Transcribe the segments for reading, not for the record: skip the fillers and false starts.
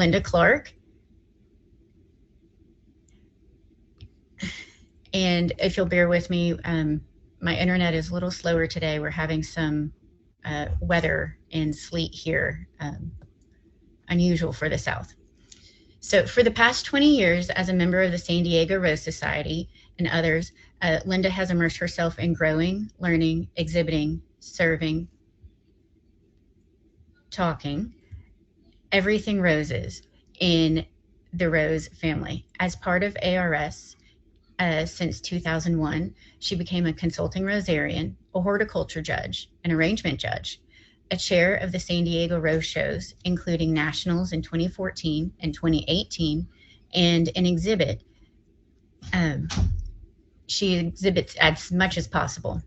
Linda Clark. And if you'll bear with me, my internet is a little slower today. We're having some weather and sleet here, unusual for the South. So for the past 20 years, as a member of the San Diego Rose Society and others, Linda has immersed herself in growing, learning, exhibiting, serving, talking, everything roses in the Rose family. As part of ARS, since 2001, she became a consulting Rosarian, a horticulture judge, an arrangement judge, a chair of the San Diego Rose shows, including nationals in 2014 and 2018, and an exhibit. She exhibits as much as possible.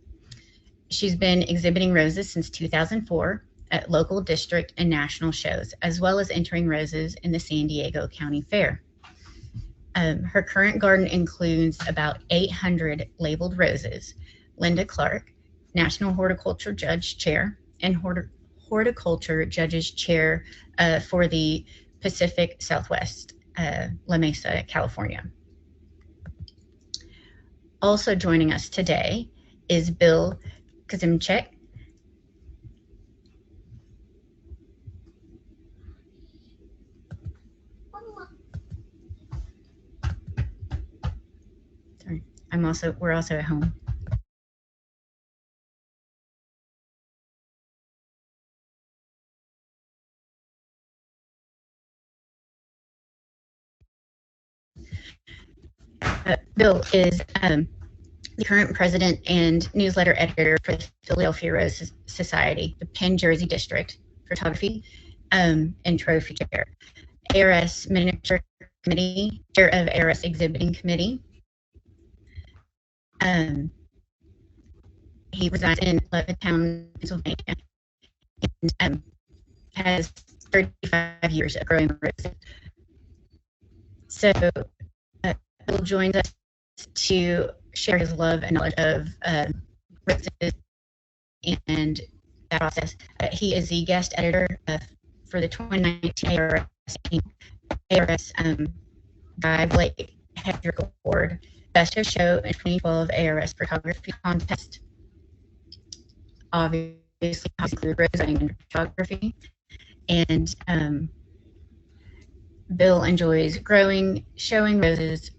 She's been exhibiting roses since 2004 at local, district, and national shows, as well as entering roses in the San Diego County Fair. Her current garden includes about 800 labeled roses. Linda Clark, National Horticulture Judge Chair and Horticulture Judges Chair for the Pacific Southwest, La Mesa, California. Also joining us today is Bill Kazimchek. We're also at home. Bill is the current president and newsletter editor for the Philadelphia Rose Society, the Penn Jersey District, photography and trophy chair, ARS Miniature Committee, chair of ARS Exhibiting Committee. He resides in Levittown, Pennsylvania, and has 35 years of growing roses. So Bill joins us to share his love and knowledge of roses and that process. He is the guest editor for the 2019 ARS Guy Blake Hedrick Award, Best of Show and 2012 ARS Photography Contest. Obviously, include rose and photography. And Bill enjoys growing, showing roses,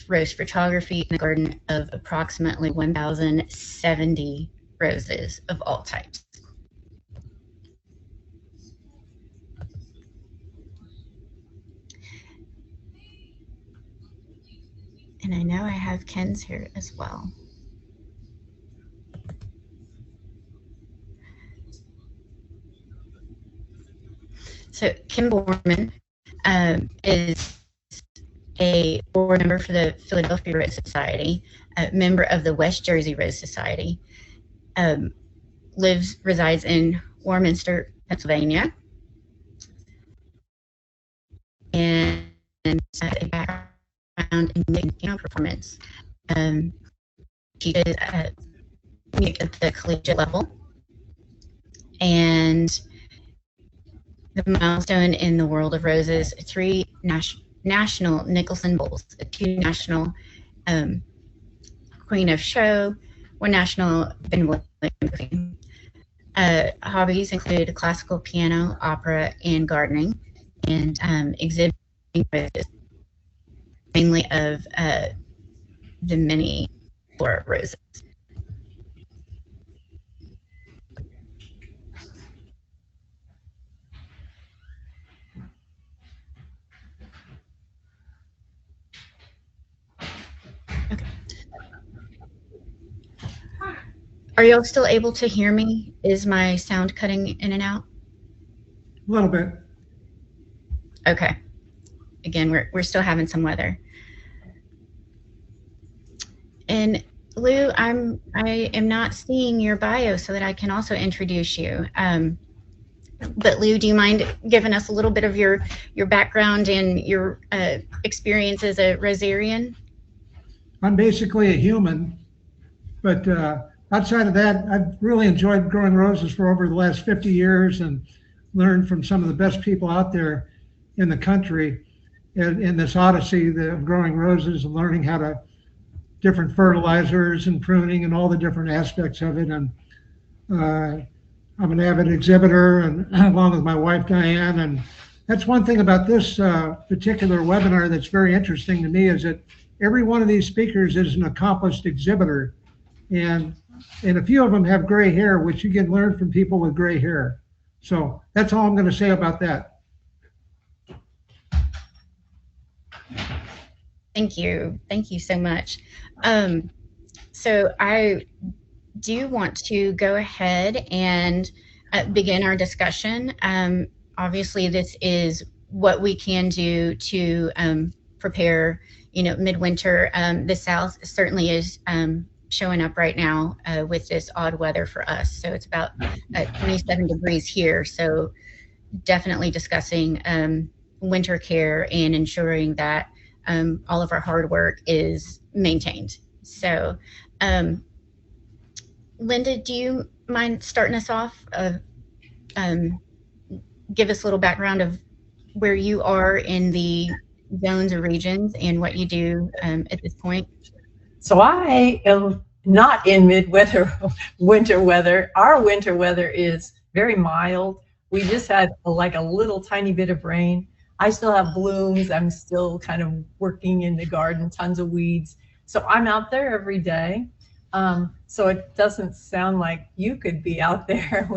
rose photography in a garden of approximately 1,070 roses of all types. And I know I have Ken's here as well. So Kim Borman is a board member for the Philadelphia Rose Society, a member of the West Jersey Rose Society, resides in Warminster, Pennsylvania, and a background in piano performance. Teaches music at the collegiate level, and the milestone in the world of roses: 3 national Nicholson Bowls, 2 national Queen of Show, 1 national Ben Williams. Hobbies include classical piano, opera, and gardening, and exhibiting roses, mainly of the many flora roses. Okay. Are y'all still able to hear me? Is my sound cutting in and out? A little bit. Okay. Again, we're still having some weather. And Lou, I am not seeing your bio so that I can also introduce you. But Lou, do you mind giving us a little bit of your background and your experience as a Rosarian? I'm basically a human, but outside of that, I've really enjoyed growing roses for over the last 50 years and learned from some of the best people out there. in the country in this odyssey of growing roses and learning how to different fertilizers and pruning and all the different aspects of it. And I'm an avid exhibitor, and along with my wife Diane. And that's one thing about this particular webinar that's very interesting to me, is that every one of these speakers is an accomplished exhibitor, and a few of them have gray hair, which you can learn from people with gray hair. So that's all I'm going to say about that. Thank you so much. So I do want to go ahead and begin our discussion. Obviously, this is what we can do to prepare, midwinter. The South certainly is showing up right now with this odd weather for us. So it's about 27 degrees here. So definitely discussing winter care and ensuring that all of our hard work is maintained. So, Linda, do you mind starting us off? Give us a little background of where you are in the zones or regions and what you do at this point. So I am not in winter weather. Our winter weather is very mild. We just had like a little tiny bit of rain. I still have blooms. I'm still kind of working in the garden, tons of weeds. So I'm out there every day. So it doesn't sound like you could be out there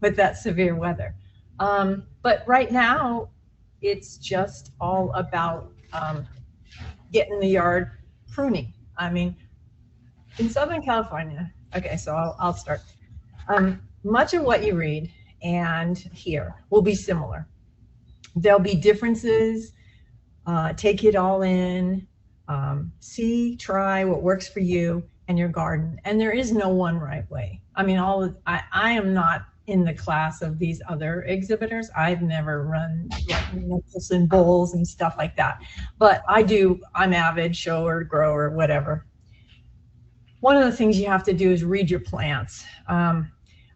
with that severe weather. But right now, it's just all about getting the yard pruning. I mean, in Southern California, okay, so I'll start. Much of what you read and hear will be similar. There'll be differences. Take it all in. See, try what works for you and your garden. And there is no one right way. I mean, I am not in the class of these other exhibitors. I've never run like Nicholson bowls and stuff like that. But I'm avid, shower, grower, whatever. One of the things you have to do is read your plants.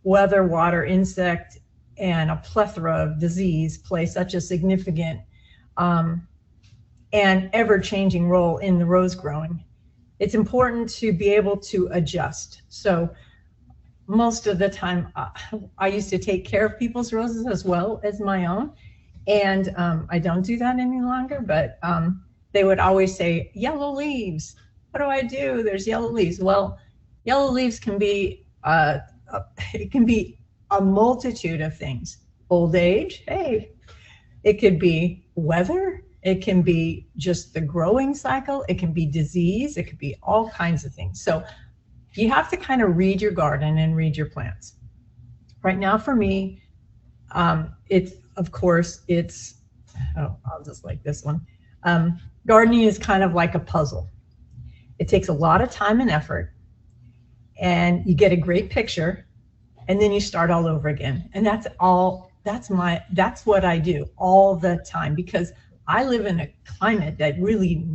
Weather, water, insect, and a plethora of disease play such a significant and ever-changing role in the rose growing. It's important to be able to adjust. So most of the time, I used to take care of people's roses as well as my own. And I don't do that any longer, but they would always say, yellow leaves. What do I do? There's yellow leaves. Well, yellow leaves can be, it can be a multitude of things. Old age, hey, it could be weather. It can be just the growing cycle. It can be disease. It could be all kinds of things. So you have to kind of read your garden and read your plants. Right now for me, I'll just like this one. Gardening is kind of like a puzzle. It takes a lot of time and effort, and you get a great picture, and then you start all over again. And that's what I do all the time, because I live in a climate that really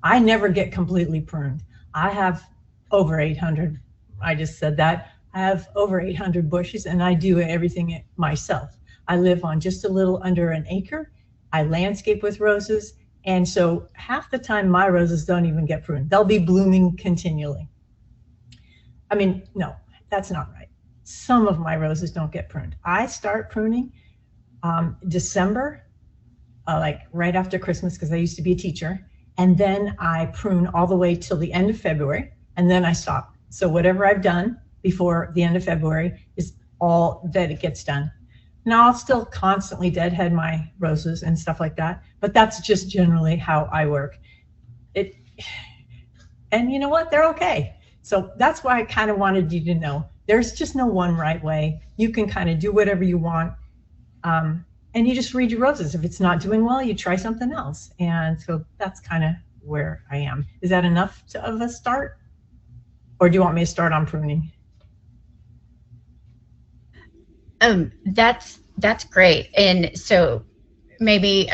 I never get completely pruned. I have over 800, I just said that, I have over 800 bushes, and I do everything myself. I live on just a little under an acre. I landscape with roses, and so half the time my roses don't even get pruned. They'll be blooming continually. I mean, no, that's not right. Some of my roses don't get pruned. I start pruning December, like right after Christmas, because I used to be a teacher, and then I prune all the way till the end of February, and then I stop. So whatever I've done before the end of February is all that it gets done. Now I'll still constantly deadhead my roses and stuff like that, but that's just generally how I work. And you know what? They're okay. So that's why I kind of wanted you to know there's just no one right way. You can kind of do whatever you want. And you just read your roses. If it's not doing well, you try something else. And so that's kind of where I am. Is that enough of a start? Or do you want me to start on pruning? That's great. And so maybe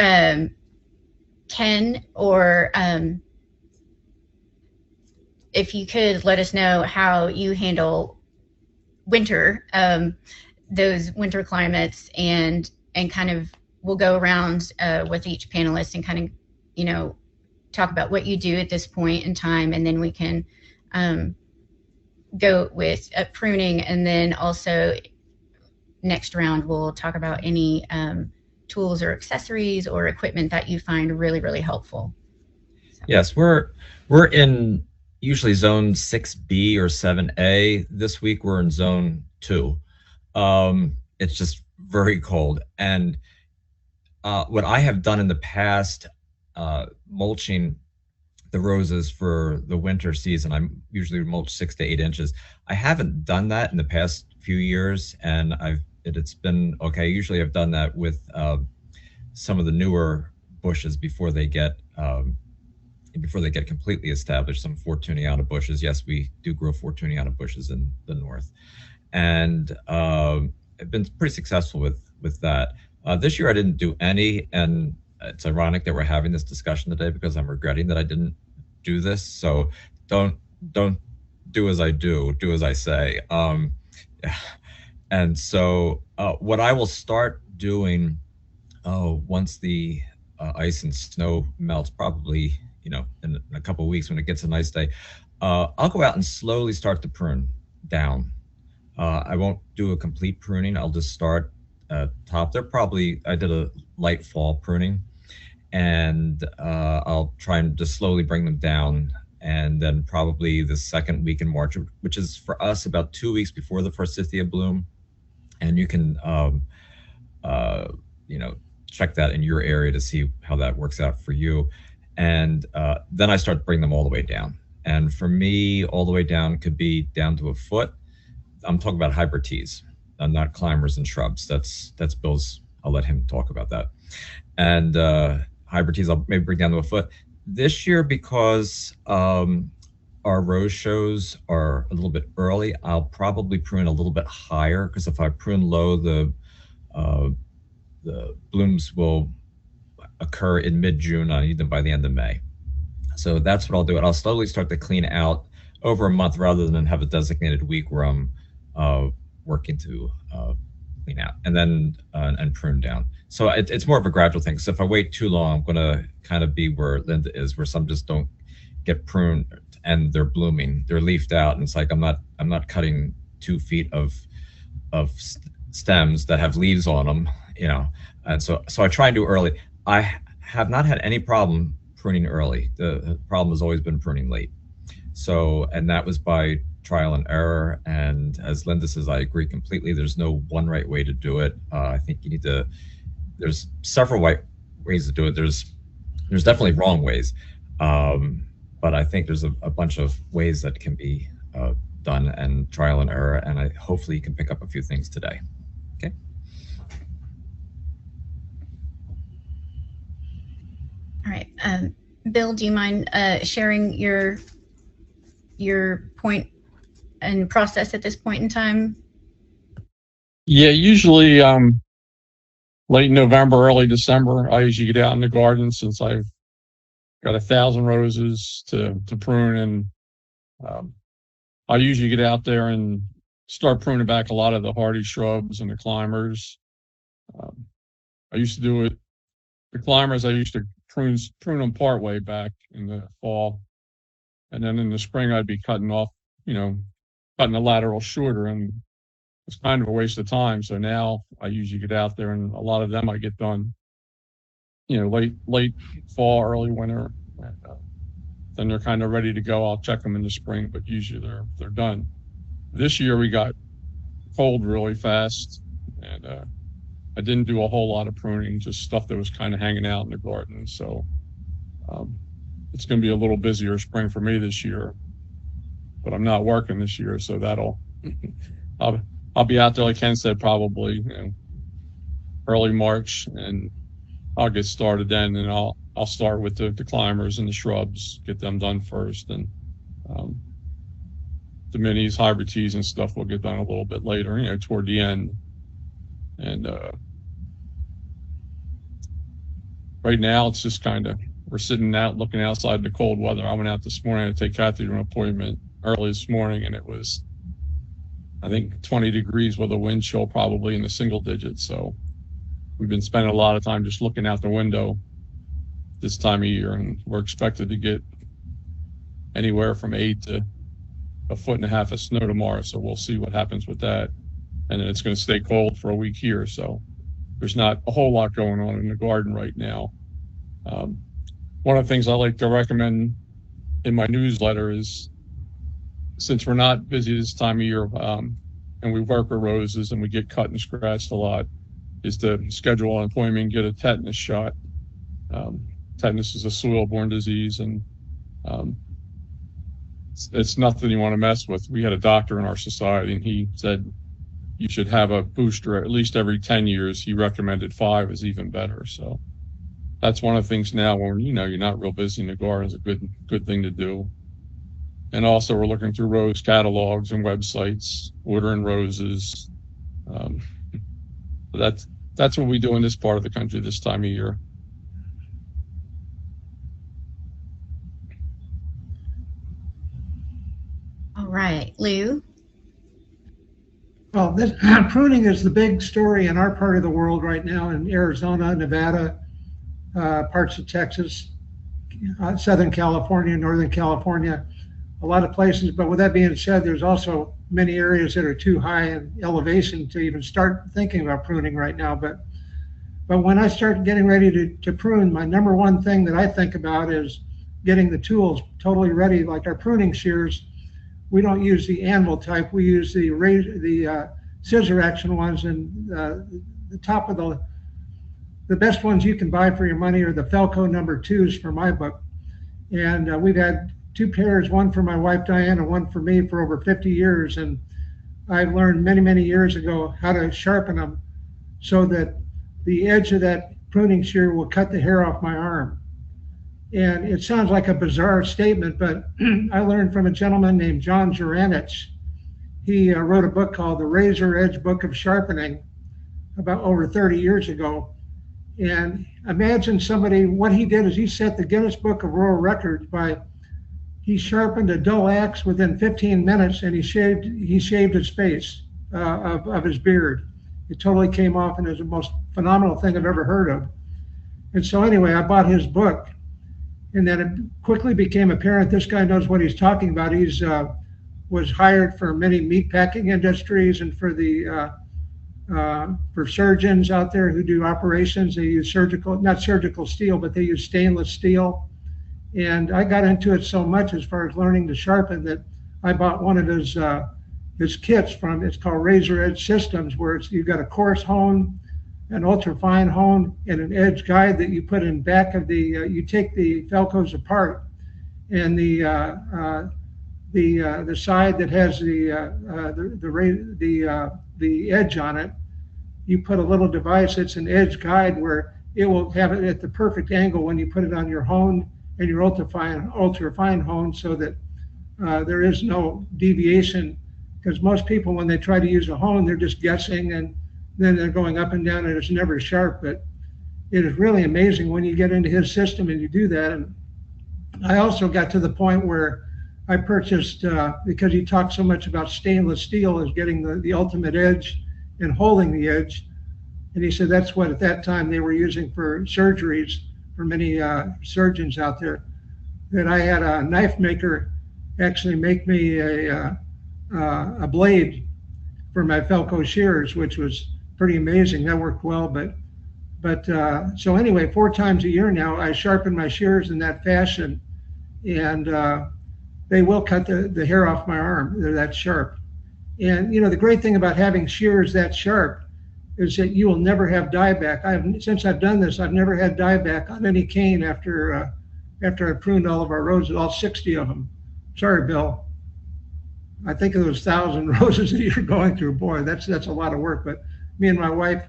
Ken or if you could let us know how you handle winter, those winter climates, and kind of we'll go around with each panelist and kind of, you know, talk about what you do at this point in time, and then we can go with pruning, and then also next round we'll talk about any tools or accessories or equipment that you find really, really helpful. So. Yes, we're in usually zone 6B or 7A. This week we're in zone 2. It's just very cold. And what I have done in the past, mulching the roses for the winter season, I usually mulch 6 to 8 inches. I haven't done that in the past few years, and it's been okay. Usually I've done that with some of the newer bushes before they get completely established, some Fortuniana bushes. Yes, we do grow Fortuniana bushes in the north, and I've been pretty successful with that. This year I didn't do any, and it's ironic that we're having this discussion today because I'm regretting that I didn't do this. So don't do as I do as I say. And so what I will start doing once the ice and snow melts, probably, you know, in a couple of weeks when it gets a nice day, I'll go out and slowly start to prune down. I won't do a complete pruning. I'll just start top. I did a light fall pruning, and I'll try and just slowly bring them down. And then probably the second week in March, which is for us about 2 weeks before the forsythia bloom. And you can, you know, check that in your area to see how that works out for you. And then I start to bring them all the way down. And for me, all the way down could be down to a foot. I'm talking about hybrid teas, not climbers and shrubs. That's Bill's. I'll let him talk about that. And hybrid teas, I'll maybe bring down to a foot. This year, because our rose shows are a little bit early, I'll probably prune a little bit higher, because if I prune low, the blooms will occur in mid-June. I need them by the end of May. So that's what I'll do. And I'll slowly start to clean out over a month rather than have a designated week where I'm working to clean out and then and prune down. So it's more of a gradual thing. So if I wait too long, I'm going to kind of be where Linda is, where some just don't get pruned and they're blooming, they're leafed out, and it's like I'm not cutting 2 feet of stems that have leaves on them, you know. And so I try and do early. I have not had any problem pruning early. The problem has always been pruning late. So, and that was by trial and error. And as Linda says, I agree completely. There's no one right way to do it. I think you need to. There's several ways to do it. There's definitely wrong ways, but I think there's a bunch of ways that can be done, and trial and error. And hopefully you can pick up a few things today. Okay. All right, Bill, do you mind sharing your point and process at this point in time? Yeah, usually late November, early December, I usually get out in the garden, since I've got 1,000 roses to prune, and I usually get out there and start pruning back a lot of the hardy shrubs and the climbers. I used to do it. The climbers, I used to prune them part way back in the fall, and then in the spring I'd be cutting off, you know, cutting the lateral shorter, and it's kind of a waste of time. So now I usually get out there, and a lot of them I get done, you know, late fall, early winter. And, then they're kind of ready to go. I'll check them in the spring, but usually they're done. This year we got cold really fast, and I didn't do a whole lot of pruning, just stuff that was kind of hanging out in the garden. So it's going to be a little busier spring for me this year, but I'm not working this year, so that'll I'll be out there, like Ken said, probably, you know, early March, and I'll get started then, and I'll start with the climbers and the shrubs, get them done first, and the minis, hybrid teas and stuff will get done a little bit later, you know, toward the end. And right now it's just kind of, we're sitting out looking outside the cold weather. I went out this morning to take Kathy to an appointment early this morning, and it was, I think, 20 degrees with a wind chill probably in the single digits. So we've been spending a lot of time just looking out the window this time of year, and we're expected to get anywhere from 8 to 1.5 feet of snow tomorrow. So we'll see what happens with that. And then it's going to stay cold for a week here. So there's not a whole lot going on in the garden right now. One of the things I like to recommend in my newsletter is, since we're not busy this time of year, and we work with roses and we get cut and scratched a lot, is to schedule an appointment and get a tetanus shot. Tetanus is a soil-borne disease, and it's nothing you want to mess with. We had a doctor in our society, and he said you should have a booster at least every 10 years. He recommended 5 is even better. So that's one of the things now when, you're not real busy in the garden, is a good thing to do. And also we're looking through rose catalogs and websites, ordering roses. That's what we do in this part of the country this time of year. All right, Lou. Well, this pruning is the big story in our part of the world right now, in Arizona, Nevada, parts of Texas, Southern California, Northern California, a lot of places. But with that being said, there's also many areas that are too high in elevation to even start thinking about pruning right now. But when I start getting ready to prune, my number one thing that I think about is getting the tools totally ready. Like our pruning shears, we don't use the anvil type. We use the scissor action ones, and the top of the best ones you can buy for your money are the Felco number 2s for my book. And we've had 2 pairs, one for my wife Diane and one for me, for over 50 years. And I learned many years ago how to sharpen them so that the edge of that pruning shear will cut the hair off my arm. And it sounds like a bizarre statement, but I learned from a gentleman named John Juranich. He wrote a book called The Razor Edge Book of Sharpening about over 30 years ago. And imagine somebody, what he did is he set the Guinness Book of World Records by, he sharpened a dull axe within 15 minutes, and he shaved his face of his beard. It totally came off, and it was the most phenomenal thing I've ever heard of. And so anyway, I bought his book. And then it quickly became apparent this guy knows what he's talking about. He's was hired for many meat packing industries, and for the for surgeons out there who do operations. They use not surgical steel, but they use stainless steel. And I got into it so much as far as learning to sharpen that I bought one of his kits from, it's called Razor Edge Systems, where you've got a coarse hone, an ultra fine hone, and an edge guide that you put in back of the, you take the Felcos apart, and the side that has the edge on it, you put a little device, it's an edge guide, where it will have it at the perfect angle when you put it on your hone and your ultra fine hone, so that there is no deviation. Because most people, when they try to use a hone, they're just guessing, and then they're going up and down, and it's never sharp. But it is really amazing when you get into his system and you do that. And I also got to the point where I purchased, because he talked so much about stainless steel as getting the ultimate edge and holding the edge. And he said that's what at that time they were using for surgeries, for many surgeons out there. That I had a knife maker actually make me a blade for my Felco shears, which was pretty amazing. That worked well. But so anyway, 4 times a year now, I sharpen my shears in that fashion, and they will cut the hair off my arm. They're that sharp. And the great thing about having shears that sharp is that you will never have dieback. Since I've done this, I've never had dieback on any cane after I pruned all of our roses, all 60 of them. Sorry, Bill. I think of those 1,000 roses that you're going through. Boy, that's a lot of work. But me and my wife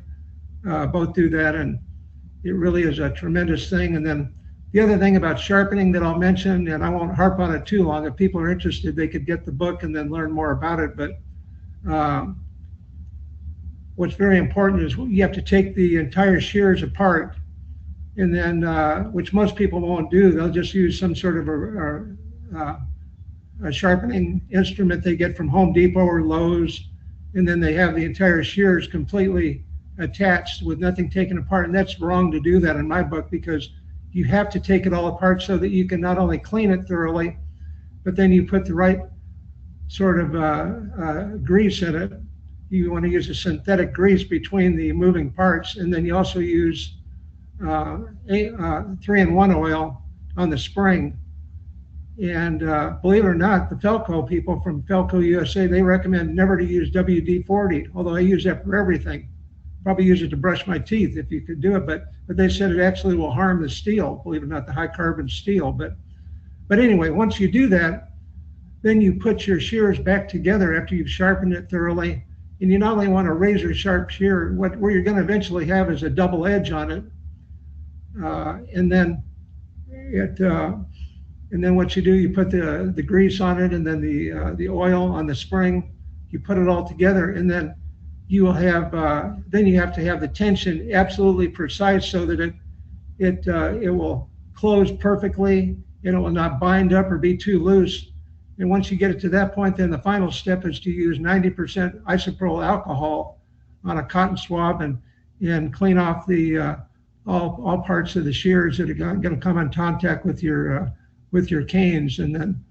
both do that, and it really is a tremendous thing. And then the other thing about sharpening that I'll mention, and I won't harp on it too long, if people are interested, they could get the book and then learn more about it. But what's very important is you have to take the entire shears apart, and then, which most people won't do, they'll just use some sort of a sharpening instrument they get from Home Depot or Lowe's, and then they have the entire shears completely attached with nothing taken apart. And that's wrong to do that in my book, because you have to take it all apart so that you can not only clean it thoroughly, but then you put the right sort of grease in it. You want to use a synthetic grease between the moving parts, and then you also use 3-in-1 oil on the spring. And believe it or not, the Felco people from Felco USA, they recommend never to use WD-40, although I use that for everything. Probably use it to brush my teeth if you could do it, but they said it actually will harm the steel, believe it or not, the high carbon steel. But anyway, once you do that, then you put your shears back together after you've sharpened it thoroughly. And you not only want a razor sharp shear, where you're going to eventually have is a double edge on it. And then what you do, you put the grease on it, and then the oil on the spring. You put it all together, and then you will have then you have to have the tension absolutely precise so that it will close perfectly, and it will not bind up or be too loose. And once you get it to that point, then the final step is to use 90% isopropyl alcohol on a cotton swab and clean off the all parts of the shears that are going to come in contact with your canes, and then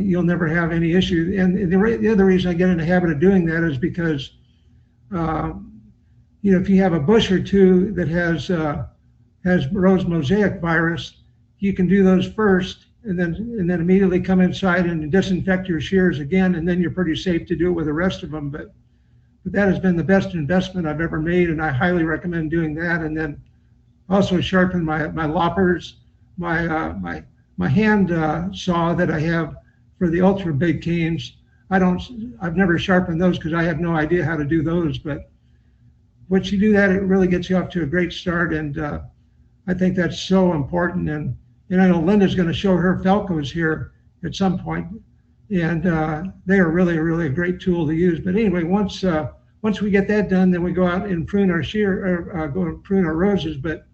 you'll never have any issue. And the other reason I get in the habit of doing that is because if you have a bush or two that has rose mosaic virus, you can do those first, and then immediately come inside and disinfect your shears again, and then you're pretty safe to do it with the rest of them. But that has been the best investment I've ever made, and I highly recommend doing that. And then also sharpen my loppers, my hand saw that I have for the ultra big canes. I've never sharpened those because I have no idea how to do those. But once you do that, it really gets you off to a great start, and I think that's so important. And I know Linda's going to show her Felcos here at some point, and they are really, really a great tool to use. But anyway, once we get that done, then we go out and prune our prune our roses. But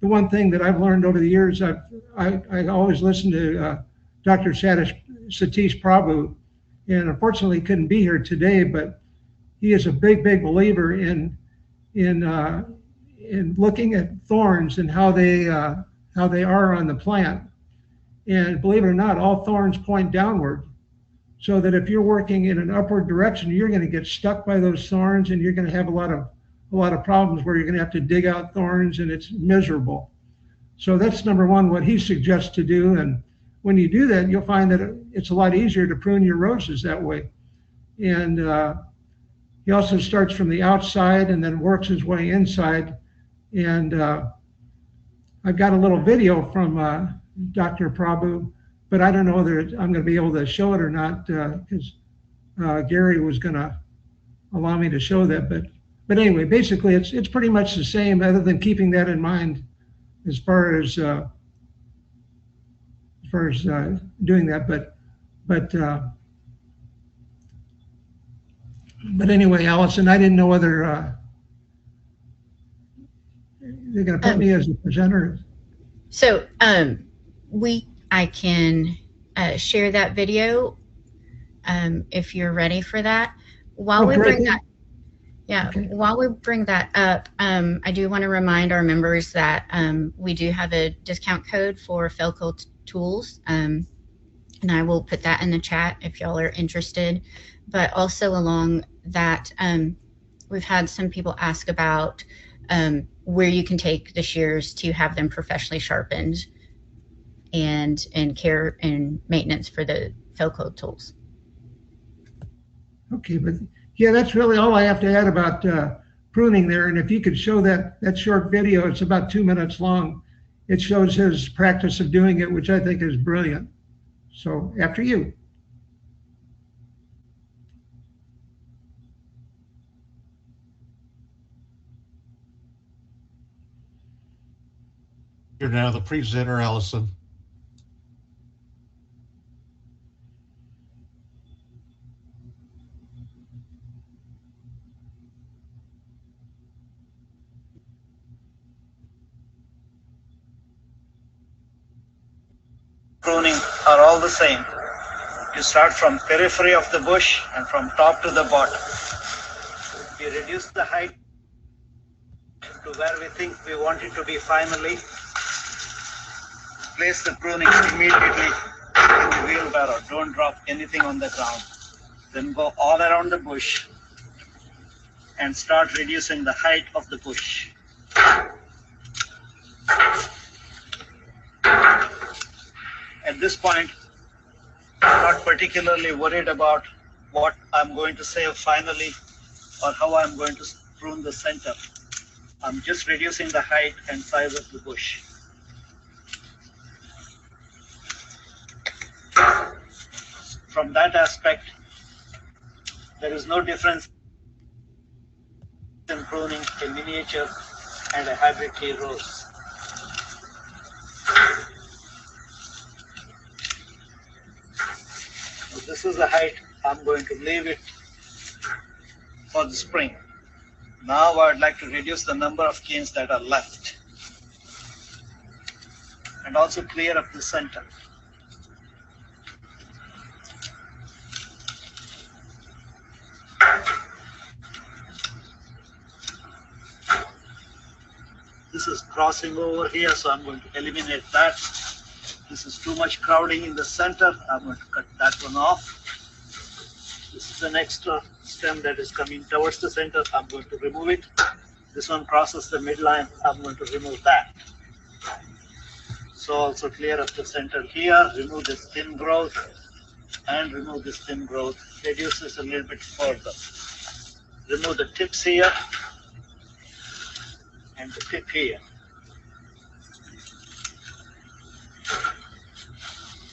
the one thing that I've learned over the years, I always listen to Dr. Satish Prabhu, and unfortunately he couldn't be here today, but he is a big believer in looking at thorns and how they are on the plant. And believe it or not, all thorns point downward. So that if you're working in an upward direction, you're going to get stuck by those thorns, and you're going to have a lot of problems where you're going to have to dig out thorns, and it's miserable. So that's number one, what he suggests to do. And when you do that, you'll find that it's a lot easier to prune your roses that way. And he also starts from the outside and then works his way inside. And I've got a little video from Dr. Prabhu, but I don't know whether I'm going to be able to show it or not, because Gary was going to allow me to show that. But anyway, basically it's pretty much the same, other than keeping that in mind as far as doing that. But anyway, Allison, I didn't know whether they're going to put me as a presenter. So I can share that video if you're ready for that. While we bring that. Yeah, okay. While we bring that up, I do want to remind our members that we do have a discount code for Felco tools, and I will put that in the chat if y'all are interested. But also along that, we've had some people ask about where you can take the shears to have them professionally sharpened, and care and maintenance for the Felco tools. Okay, but yeah, that's really all I have to add about pruning there. And if you could show that short video, it's about 2 minutes long. It shows his practice of doing it, which I think is brilliant. So after you. You're now the presenter, Allison. Pruning are all the same. You start from periphery of the bush and from top to the bottom. You reduce the height to where we think we want it to be finally. Place the pruning immediately in the wheelbarrow. Don't drop anything on the ground. Then go all around the bush and start reducing the height of the bush. At this point, I'm not particularly worried about what I'm going to save finally or how I'm going to prune the center. I'm just reducing the height and size of the bush. From that aspect, there is no difference in pruning a miniature and a hybrid tea rose. So this is the height. I'm going to leave it for the spring. Now I would like to reduce the number of canes that are left and also clear up the center. This is crossing over here, so I'm going to eliminate that. This is too much crowding in the center. I'm going to cut that one off. This is an extra stem that is coming towards the center. I'm going to remove it. This one crosses the midline. I'm going to remove that. So also clear up the center here, remove this thin growth, and remove this thin growth. Reduce this a little bit further. Remove the tips here and the tip here.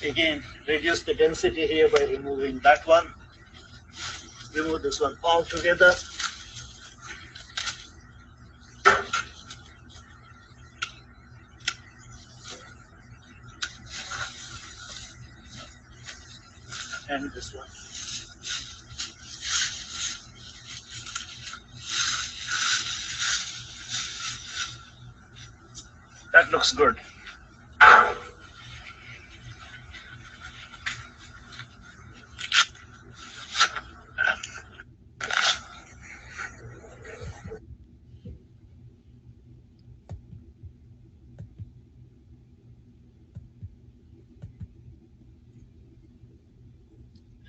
Again, reduce the density here by removing that one. Remove this one altogether. And this one. That looks good.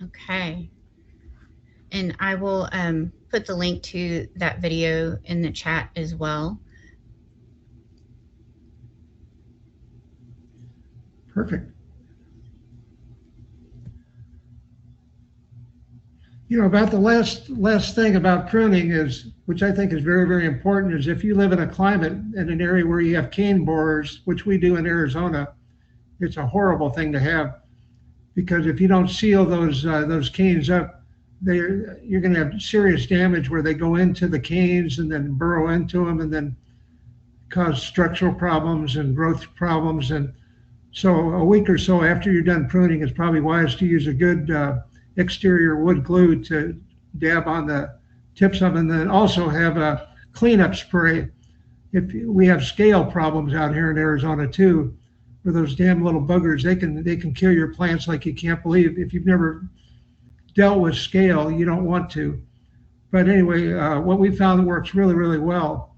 Okay. And I will put the link to that video in the chat as well. Perfect. You know, about the last thing about pruning is, which I think is very, very important, is if you live in a climate in an area where you have cane borers, which we do in Arizona, it's a horrible thing to have, because if you don't seal those canes up, you're going to have serious damage where they go into the canes and then burrow into them and then cause structural problems and growth problems. And so a week or so after you're done pruning, it's probably wise to use a good exterior wood glue to dab on the tips of, and then also have a cleanup spray. If we have scale problems out here in Arizona too, where those damn little buggers, they can kill your plants like you can't believe. If you've never dealt with scale, you don't want to. But anyway, what we found that works really, really well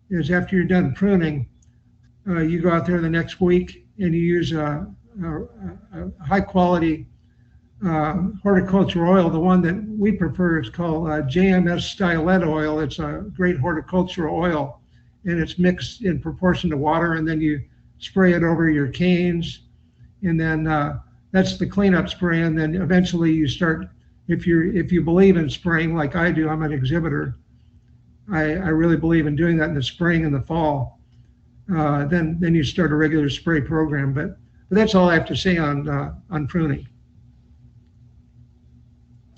is after you're done pruning, you go out there the next week and you use a high quality horticultural oil. The one that we prefer is called JMS Stylet oil. It's a great horticultural oil, and it's mixed in proportion to water, and then you spray it over your canes, and then that's the cleanup spray. And then eventually you start, if you believe in spraying like I do, I'm an exhibitor, I really believe in doing that in the spring and the fall. Then you start a regular spray program. But that's all I have to say on pruning.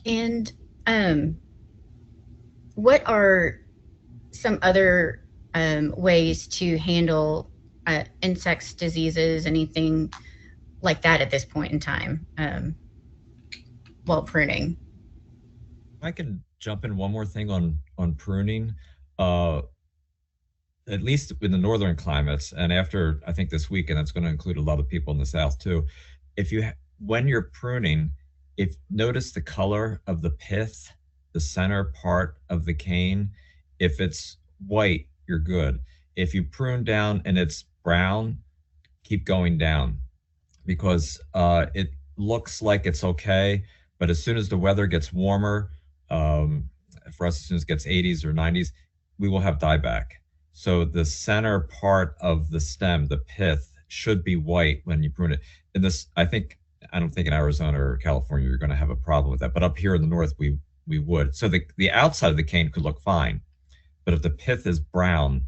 And what are some other ways to handle insects, diseases, anything like that at this point in time while pruning? I can jump in one more thing on pruning. At least in the northern climates, and after I think this weekend, that's going to include a lot of people in the south too. When you're pruning, notice the color of the pith, the center part of the cane. If it's white, you're good. if you prune down and it's brown, keep going down, because it looks like it's okay, but as soon as the weather gets warmer, for us, as soon as it gets 80s or 90s, we will have dieback. So the center part of the stem, the pith, should be white when you prune it. In this, I don't think in Arizona or California you're going to have a problem with that, but up here in the north we would. So the outside of the cane could look fine, but if the pith is brown,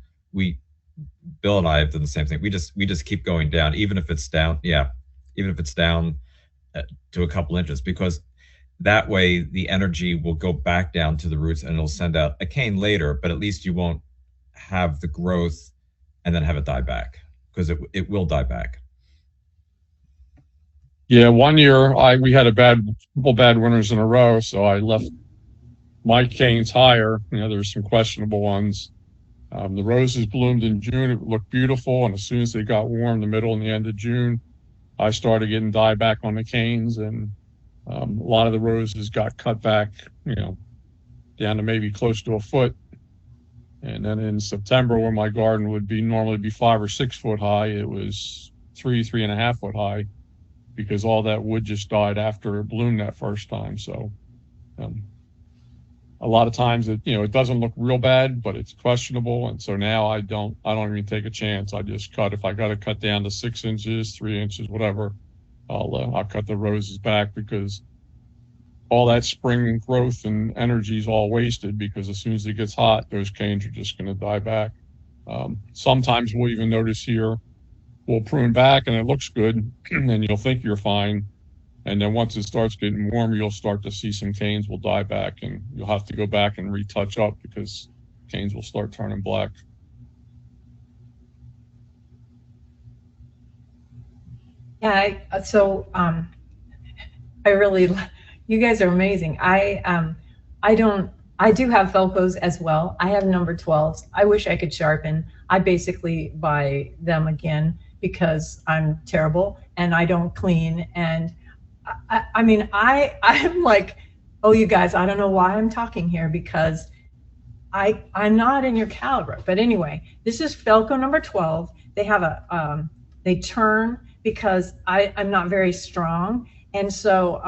Bill and I have done the same thing. We just keep going down, even if it's down. Yeah, even if it's down to a couple inches, because that way the energy will go back down to the roots and it'll send out a cane later, but at least you won't have the growth and then have it die back, because it will die back. Yeah, one year we had couple bad winters in a row, so I left my canes higher. There's some questionable ones. The roses bloomed in June. It looked beautiful, and as soon as they got warm, the middle and the end of June, I started getting dieback on the canes, and a lot of the roses got cut back, down to maybe close to a foot. And then in September, where my garden would normally be 5 or 6 foot high, it was 3.5 foot high, because all that wood just died after it bloomed that first time. So a lot of times it doesn't look real bad, but it's questionable. And so now I don't even take a chance. I just cut. If I got to cut down to 6 inches, 3 inches, whatever, I'll cut the roses back, because all that spring growth and energy is all wasted, because as soon as it gets hot, those canes are just going to die back. Sometimes we'll even notice here, we'll prune back and it looks good, and you'll think you're fine. And then once it starts getting warm, you'll start to see some canes will die back, and you'll have to go back and retouch up, because canes will start turning black. Yeah, I really, you guys are amazing. I do have Felcos as well. I have number 12s. I wish I could sharpen. I basically buy them again because I'm terrible and I don't clean. And I'm like, oh, you guys, I don't know why I'm talking here, because I'm not in your caliber. But anyway, this is Felco number 12. They have they turn, because I'm not very strong. And so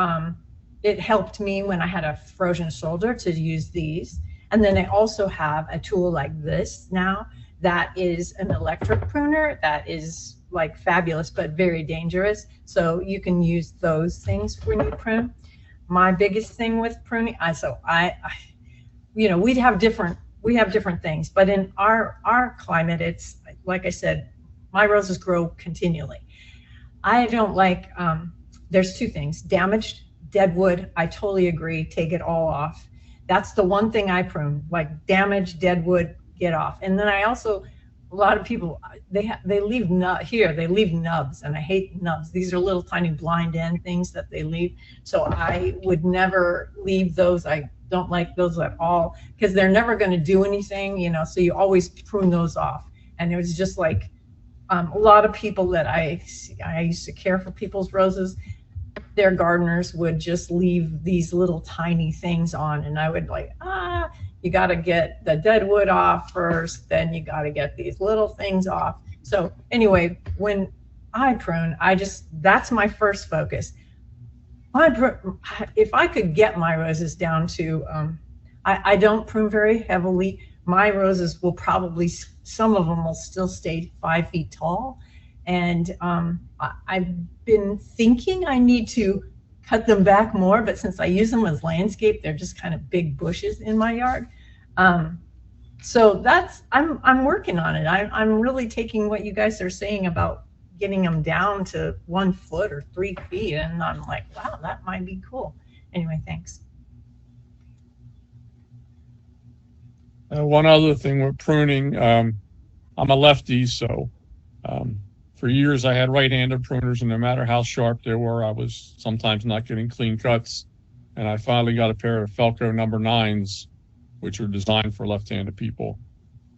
it helped me when I had a frozen shoulder to use these. And then I also have a tool like this now that is an electric pruner that is like fabulous, but very dangerous. So you can use those things when you prune. My biggest thing with pruning, we have different things, but in our climate, it's like I said, my roses grow continually. I don't like, there's two things: damaged dead wood. I totally agree. Take it all off. That's the one thing I prune, like damaged dead wood, get off. And then I also, a lot of people, they leave nubs, and I hate nubs. These are little tiny blind end things that they leave. So I would never leave those. I don't like those at all, because they're never going to do anything, so you always prune those off. And it was just like, a lot of people that I used to care for people's roses, their gardeners would just leave these little tiny things on, and I would like, you got to get the dead wood off first, then you got to get these little things off. So anyway, when I prune, that's my first focus. If I could get my roses down to, I don't prune very heavily. My roses will probably, some of them will still stay 5 feet tall. And I've been thinking I need to cut them back more, but since I use them as landscape, they're just kind of big bushes in my yard. So I'm working on it. I'm really taking what you guys are saying about getting them down to 1 foot or 3 feet, and I'm like, wow, that might be cool. Anyway, thanks. One other thing with pruning, I'm a lefty, so for years I had right-handed pruners, and no matter how sharp they were, I was sometimes not getting clean cuts. And I finally got a pair of Felco number 9s, which are designed for left-handed people.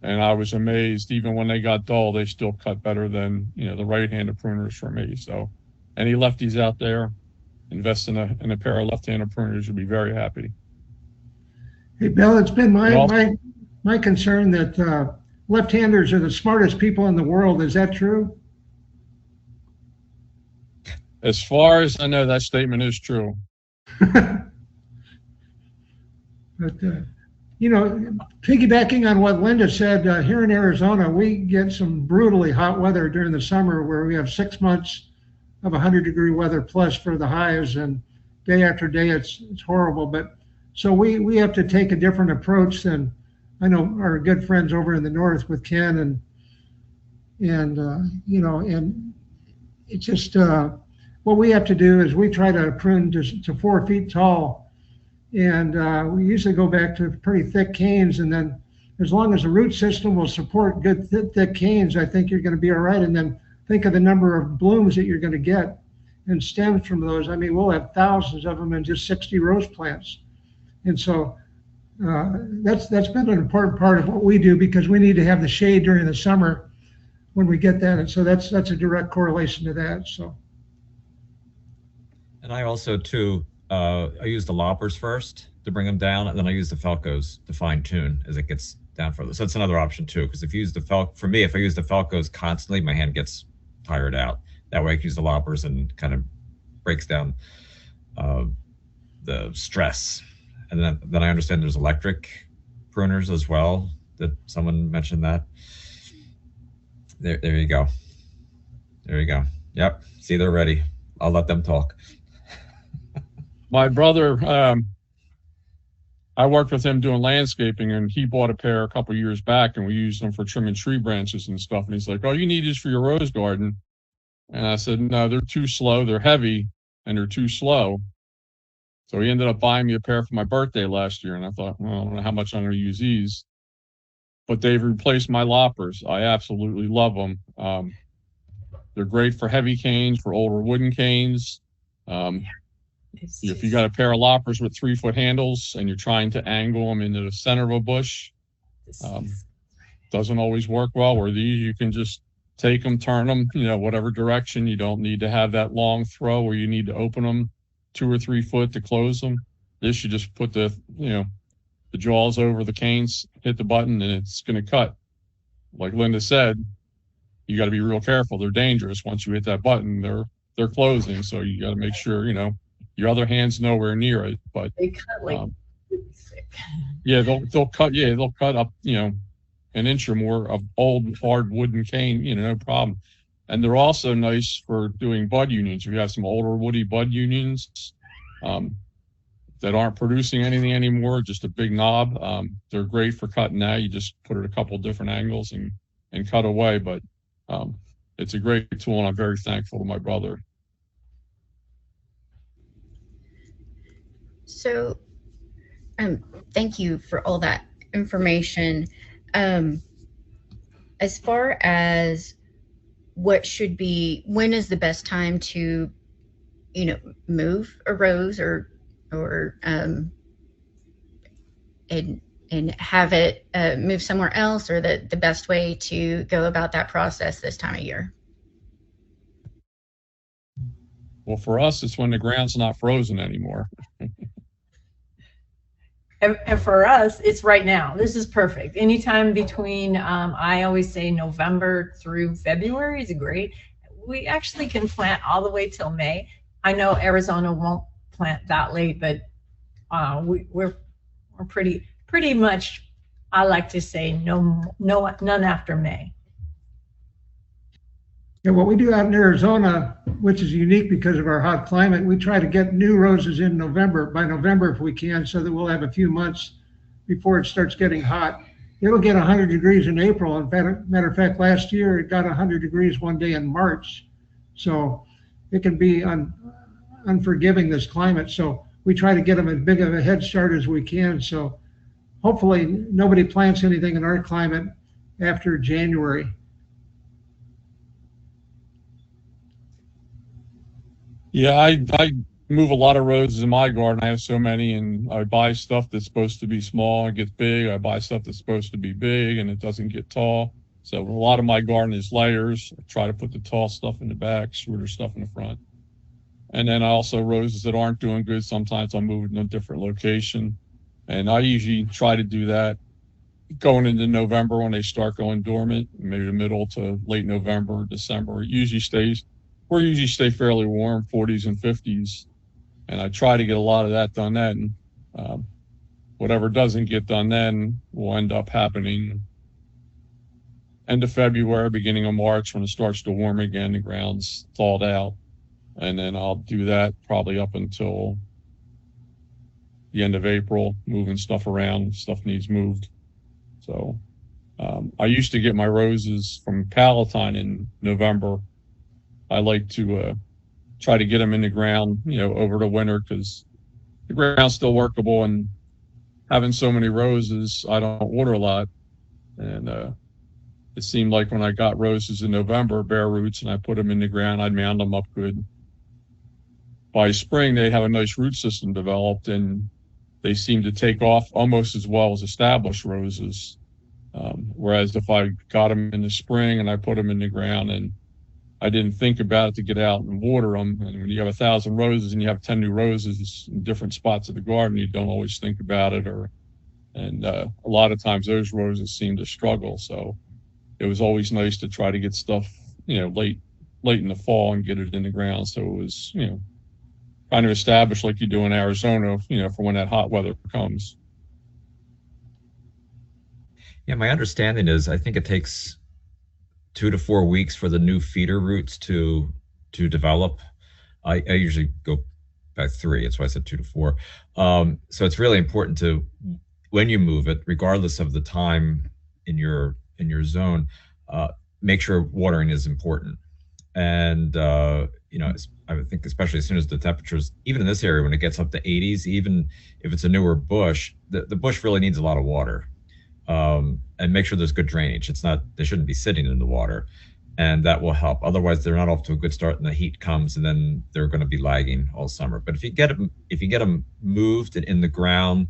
And I was amazed, even when they got dull, they still cut better than the right-handed pruners for me. So any lefties out there, invest in a pair of left-handed pruners, you'll be very happy. Hey, Bill, it's been my concern that left-handers are the smartest people in the world. Is that true? As far as I know, that statement is true. But, you know, piggybacking on what Linda said, here in Arizona, we get some brutally hot weather during the summer where we have 6 months of 100-degree weather plus for the highs, and day after day it's horrible. But so we have to take a different approach than I know our good friends over in the north with Ken and you know, and it's just what we have to do is we try to prune to 4 feet tall. And we usually go back to pretty thick canes, and then as long as the root system will support good thick canes, I think you're going to be all right. And then think of the number of blooms that you're going to get and stems from those. I mean, we'll have thousands of them in just 60 rose plants. And so that's been an important part of what we do, because we need to have the shade during the summer when we get that. And so that's a direct correlation to that. So. And I also too, I use the loppers first to bring them down, and then I use the Falcos to fine tune as it gets down further. So that's another option too, because if you use the for me, if I use the Falcos constantly, my hand gets tired out. That way I can use the loppers and kind of breaks down the stress. And then I understand there's electric pruners as well, that someone mentioned that. There you go. There you go. Yep. See, they're ready. I'll let them talk. My brother, I worked with him doing landscaping, and he bought a pair a couple of years back, and we used them for trimming tree branches and stuff. And he's like, "Oh, you need this for your rose garden." And I said, "No, they're too slow. They're heavy and they're too slow." So he ended up buying me a pair for my birthday last year. And I thought, well, I don't know how much I'm going to use these, but they've replaced my loppers. I absolutely love them. They're great for heavy canes, for older wooden canes. If you got a pair of loppers with 3-foot handles and you're trying to angle them into the center of a bush, doesn't always work well. Where these, you can just take them, turn them, you know, whatever direction. You don't need to have that long throw where you need to open them 2 or 3 foot to close them. This, you just put the, you know, the jaws over the canes, hit the button, and it's going to cut. Like Linda said, you got to be real careful. They're dangerous. Once you hit that button, they're closing. So you got to make sure, you know, your other hand's nowhere near it. But they cut like thick. Yeah, they'll cut. Yeah, they'll cut up, you know, an inch or more of old hard wooden cane. You know, no problem. And they're also nice for doing bud unions. If you have some older woody bud unions that aren't producing anything anymore, just a big knob, they're great for cutting that. You just put it a couple different angles and cut away. But it's a great tool, and I'm very thankful to my brother. So, thank you for all that information. As far as when is the best time to, you know, move a rose or and have it move somewhere else, or the best way to go about that process this time of year? Well, for us, it's when the ground's not frozen anymore. And for us, it's right now. This is perfect. Anytime between, I always say November through February is great. We actually can plant all the way till May. I know Arizona won't plant that late, but we're pretty much, I like to say none after May. And what we do out in Arizona, which is unique because of our hot climate, we try to get new roses in by November if we can, so that we'll have a few months before it starts getting hot. It'll get 100 degrees in April. In fact, matter of fact, last year it got 100 degrees one day in March. So it can be unforgiving, this climate. So we try to get them as big of a head start as we can. So hopefully nobody plants anything in our climate after January. Yeah, I move a lot of roses in my garden. I have so many, and I buy stuff that's supposed to be small and gets big. I buy stuff that's supposed to be big and it doesn't get tall. So a lot of my garden is layers. I try to put the tall stuff in the back, shorter stuff in the front. And then also roses that aren't doing good, sometimes I'll move in a different location. And I usually try to do that going into November when they start going dormant, maybe the middle to late November, December. We usually stay fairly warm, 40s and 50s. And I try to get a lot of that done then. Whatever doesn't get done then will end up happening end of February, beginning of March, when it starts to warm again, the ground's thawed out. And then I'll do that probably up until the end of April, moving stuff around. Stuff needs moved. So I used to get my roses from Palatine in November. I like to try to get them in the ground, over the winter, because the ground's still workable, and having so many roses, I don't water a lot. And it seemed like when I got roses in November, bare roots, and I put them in the ground, I'd mound them up good. By spring, they have a nice root system developed, and they seem to take off almost as well as established roses. Whereas if I got them in the spring and I put them in the ground and I didn't think about it to get out and water them, and when you have 1,000 roses and you have 10 new roses in different spots of the garden, you don't always think about it. And a lot of times those roses seem to struggle. So it was always nice to try to get stuff, late in the fall and get it in the ground. So it was, kind of established like you do in Arizona, for when that hot weather comes. Yeah, my understanding is I think it takes 2 to 4 weeks for the new feeder roots to develop. I usually go by 3. That's why I said 2 to 4. So it's really important to, when you move it, regardless of the time in your zone, make sure watering is important. And I would think especially as soon as the temperatures, even in this area, when it gets up to 80s, even if it's a newer bush, the bush really needs a lot of water. And make sure there's good drainage. They shouldn't be sitting in the water, and that will help. Otherwise, they're not off to a good start, and the heat comes, and then they're going to be lagging all summer. But if you get them moved and in the ground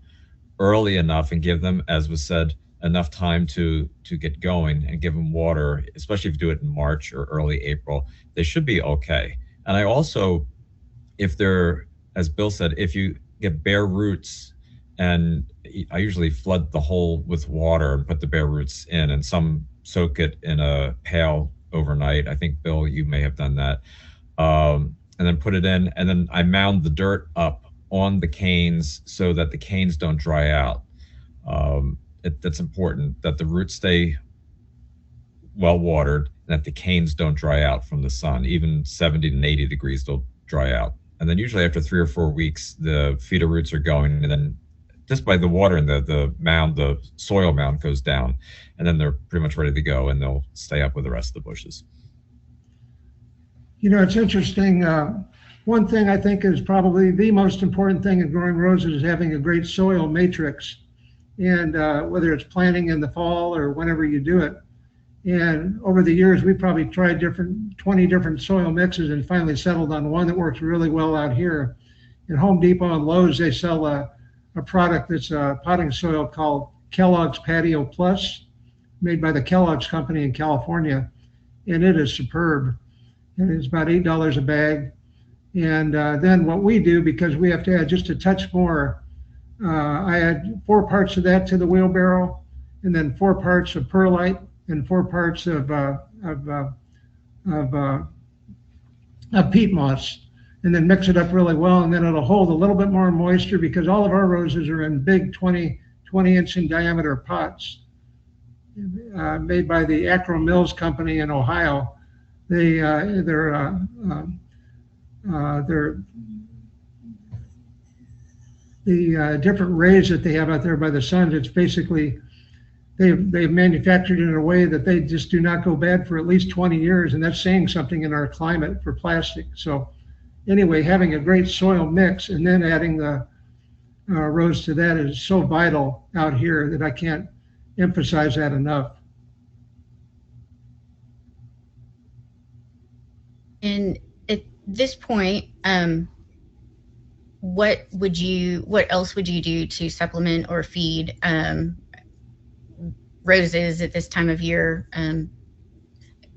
early enough, and give them, as was said, enough time to get going, and give them water, especially if you do it in March or early April, they should be okay. And I also, if they're, as Bill said, if you get bare roots, and I usually flood the hole with water and put the bare roots in, and some soak it in a pail overnight. I think, Bill, you may have done that. And then put it in, and then I mound the dirt up on the canes so that the canes don't dry out. That's important, that the roots stay well watered, and that the canes don't dry out from the sun. Even 70 and 80 degrees, they'll dry out. And then usually after 3 or 4 weeks, the feeder roots are going, and then just by the water and the soil mound goes down, and then they're pretty much ready to go, and they'll stay up with the rest of the bushes. It's interesting. One thing I think is probably the most important thing in growing roses is having a great soil matrix, and whether it's planting in the fall or whenever you do it. And over the years, we probably tried 20 different soil mixes and finally settled on one that works really well out here. At Home Depot and Lowe's, they sell a product that's a potting soil called Kellogg's Patio Plus, made by the Kellogg's Company in California, and it is superb. And it's about $8 a bag. And then what we do, because we have to add just a touch more, I add 4 parts of that to the wheelbarrow, and then 4 parts of perlite, and 4 parts of peat moss, and then mix it up really well, and then it'll hold a little bit more moisture, because all of our roses are in big 20-inch in diameter pots made by the Acclaimed Mills Company in Ohio. They're the different rays that they have out there by the sun. It's basically they've manufactured it in a way that they just do not go bad for at least 20 years, and that's saying something in our climate for plastic. So anyway, having a great soil mix and then adding the rose to that is so vital out here that I can't emphasize that enough. And at this point, what else would you do to supplement or feed roses at this time of year?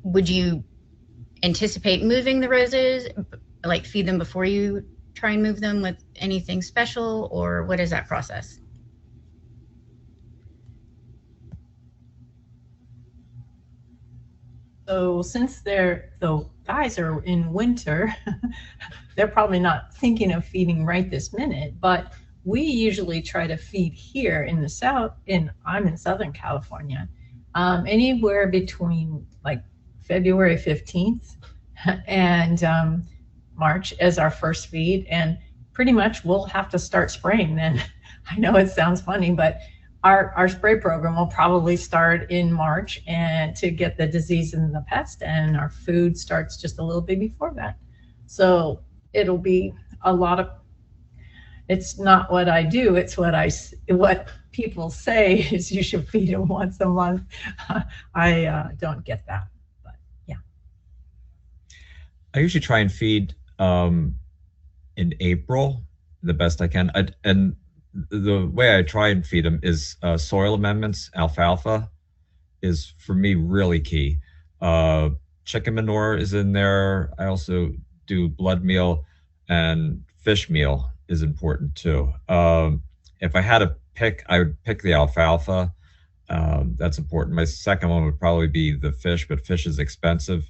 Would you anticipate moving the roses, like feed them before you try and move them with anything special, or what is that process? So since the guys are in winter, they're probably not thinking of feeding right this minute, but we usually try to feed here in the South, I'm in Southern California, anywhere between like February 15th and March as our first feed. And pretty much we'll have to start spraying then. I know it sounds funny, but our spray program will probably start in March and to get the disease and the pest, and our food starts just a little bit before that. So it'll be a lot of, it's not what I do, it's what people say is you should feed them once a month. I don't get that, but yeah. I usually try and feed in April the best I can. And the way I try and feed them is soil amendments. Alfalfa is for me really key. Chicken manure is in there. I also do blood meal, and fish meal is important too. If I had to pick, I would pick the alfalfa. That's important. My second one would probably be the fish, but fish is expensive.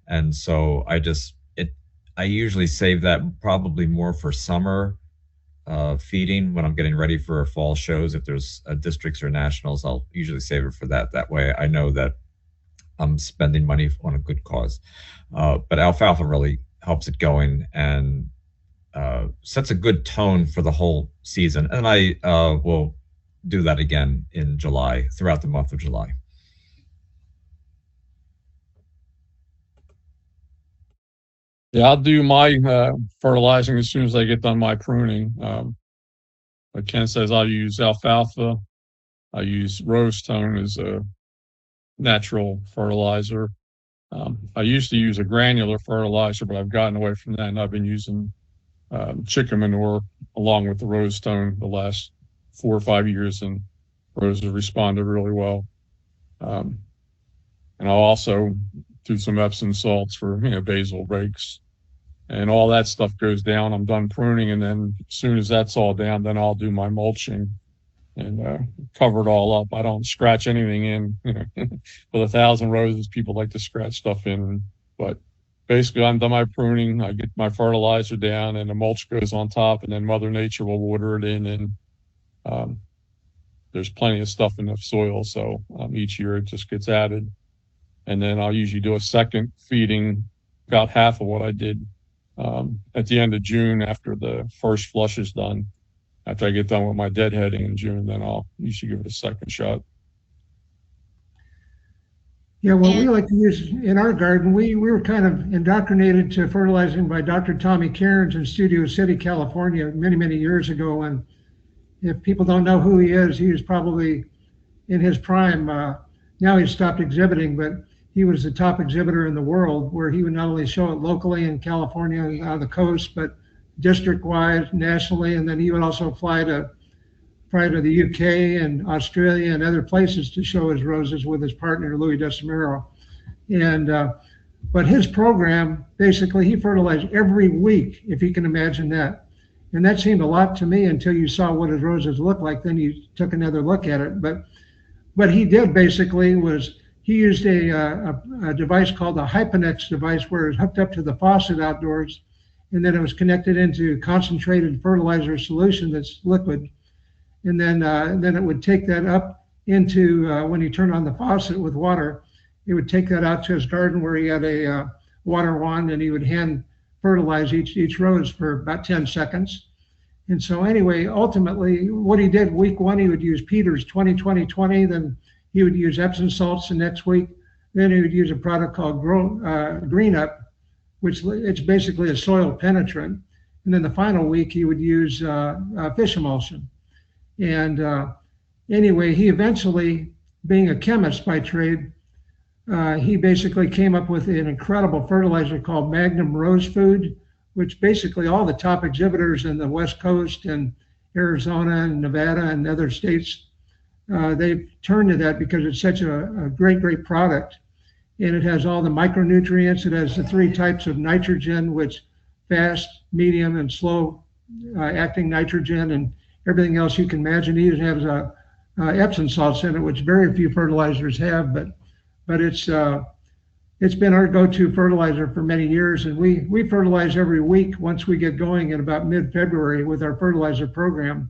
And so I usually save that probably more for summer feeding when I'm getting ready for fall shows. If there's districts or nationals, I'll usually save it for that. That way I know that I'm spending money on a good cause. But alfalfa really helps it going and sets a good tone for the whole season. And I will do that again in July, throughout the month of July. Yeah, I'll do my fertilizing as soon as I get done my pruning. Like Ken says, I'll use alfalfa. I use rose tone as a natural fertilizer. I used to use a granular fertilizer, but I've gotten away from that, and I've been using chicken manure along with the rose tone the last 4 or 5 years, and roses responded really well. And I'll also do some Epsom salts for basil rakes. And all that stuff goes down. I'm done pruning, and then as soon as that's all down, then I'll do my mulching and cover it all up. I don't scratch anything in. With 1,000 roses, people like to scratch stuff in. But basically, I'm done my pruning. I get my fertilizer down, and the mulch goes on top, and then Mother Nature will water it in. And there's plenty of stuff in the soil, so each year it just gets added. And then I'll usually do a second feeding, about half of what I did at the end of June after the first flush is done. After I get done with my deadheading in June, then I'll usually give it a second shot. Yeah, what we like to use in our garden, we were kind of indoctrinated to fertilizing by Dr. Tommy Cairns in Studio City, California, many, many years ago. And if people don't know who he was probably in his prime. Now he's stopped exhibiting, but he was the top exhibitor in the world, where he would not only show it locally in California and on the coast, but district-wide, nationally, and then he would also fly to the UK and Australia and other places to show his roses with his partner, Louis Desimero. And but his program, basically, he fertilized every week, if you can imagine that. And that seemed a lot to me until you saw what his roses looked like. Then you took another look at it. But what he did basically was he used a device called the Hyponex device, where it was hooked up to the faucet outdoors, and then it was connected into concentrated fertilizer solution that's liquid. And then it would take that up into, when you turn on the faucet with water, it would take that out to his garden where he had a water wand, and he would hand fertilize each rose for about 10 seconds. And so anyway, ultimately, what he did, week one, he would use Peter's 20-20-20, then he would use Epsom salts the next week. Then he would use a product called Green Up, which it's basically a soil penetrant. And then the final week, he would use fish emulsion. And anyway, he eventually, being a chemist by trade, he basically came up with an incredible fertilizer called Magnum Rose Food, which basically all the top exhibitors in the West Coast and Arizona and Nevada and other states, they've turned to that because it's such a great product. And it has all the micronutrients. It has the 3 types of nitrogen, which fast, medium, and slow acting nitrogen, and everything else you can imagine. It even has Epsom salts in it, which very few fertilizers have, but it's it's been our go-to fertilizer for many years, and we fertilize every week once we get going in about mid-February with our fertilizer program.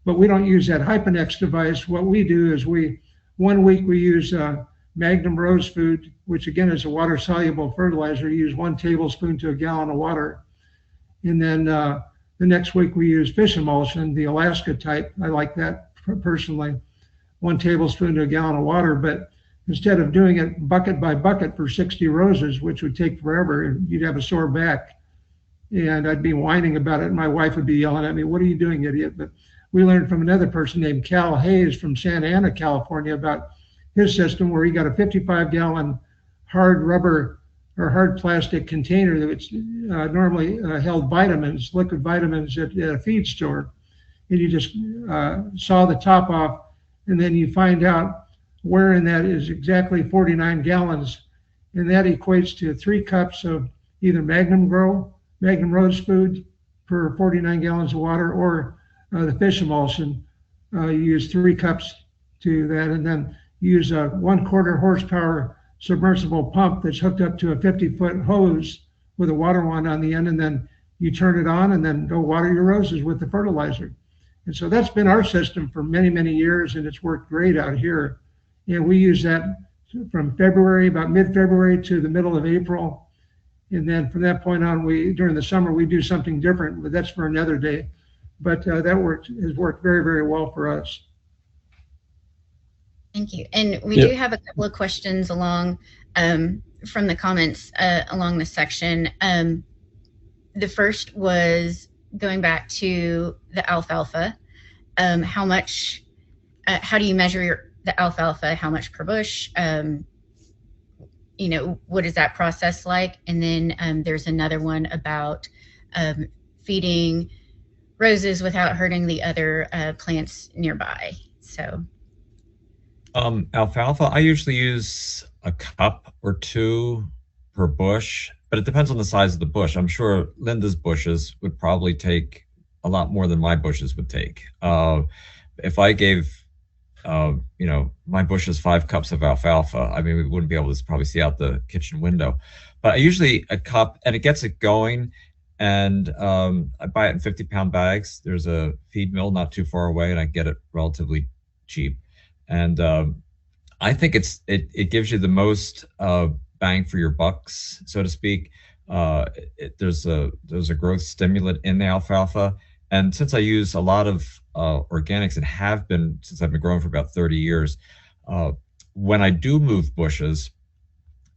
But we don't use that Hyponex device. What we do is 1 week we use Magnum Rose Food, which again is a water-soluble fertilizer. You use 1 tablespoon to a gallon of water. And then the next week we use fish emulsion, the Alaska type. I like that personally, 1 tablespoon to a gallon of water. But instead of doing it bucket by bucket for 60 roses, which would take forever, you'd have a sore back. And I'd be whining about it, and my wife would be yelling at me, "What are you doing, idiot?" But we learned from another person named Cal Hayes from Santa Ana, California, about his system where he got a 55-gallon hard rubber or hard plastic container that normally held vitamins, liquid vitamins at a feed store. And you just saw the top off, and then you find out where in that is exactly 49 gallons. And that equates to 3 cups of either Magnum Rose Food per 49 gallons of water, or the fish emulsion. You use 3 cups to that, and then use a 1/4 horsepower submersible pump that's hooked up to a 50-foot hose with a water wand on the end, and then you turn it on and then go water your roses with the fertilizer. And so that's been our system for many, many years, and it's worked great out here. And we use that from February, about mid-February to the middle of April. And then from that point on, during the summer, we do something different, but that's for another day. But that has worked very, very well for us. Thank you. And we do have a couple of questions along from the comments along this section. The first was going back to the alfalfa. How do you measure the alfalfa? How much per bush? What is that process like? And then there's another one about feeding roses without hurting the other plants nearby. So. Alfalfa, I usually use a cup or 2 per bush, but it depends on the size of the bush. I'm sure Linda's bushes would probably take a lot more than my bushes would take. If I gave, my bushes 5 cups of alfalfa, I mean, we wouldn't be able to probably see out the kitchen window. But usually a cup, and it gets it going. And I buy it in 50-pound bags. There's a feed mill not too far away, and I get it relatively cheap. And I think it gives you the most bang for your bucks, so to speak. There's a growth stimulant in the alfalfa, and since I use a lot of organics and have been since I've been growing for about 30 years, when I do move bushes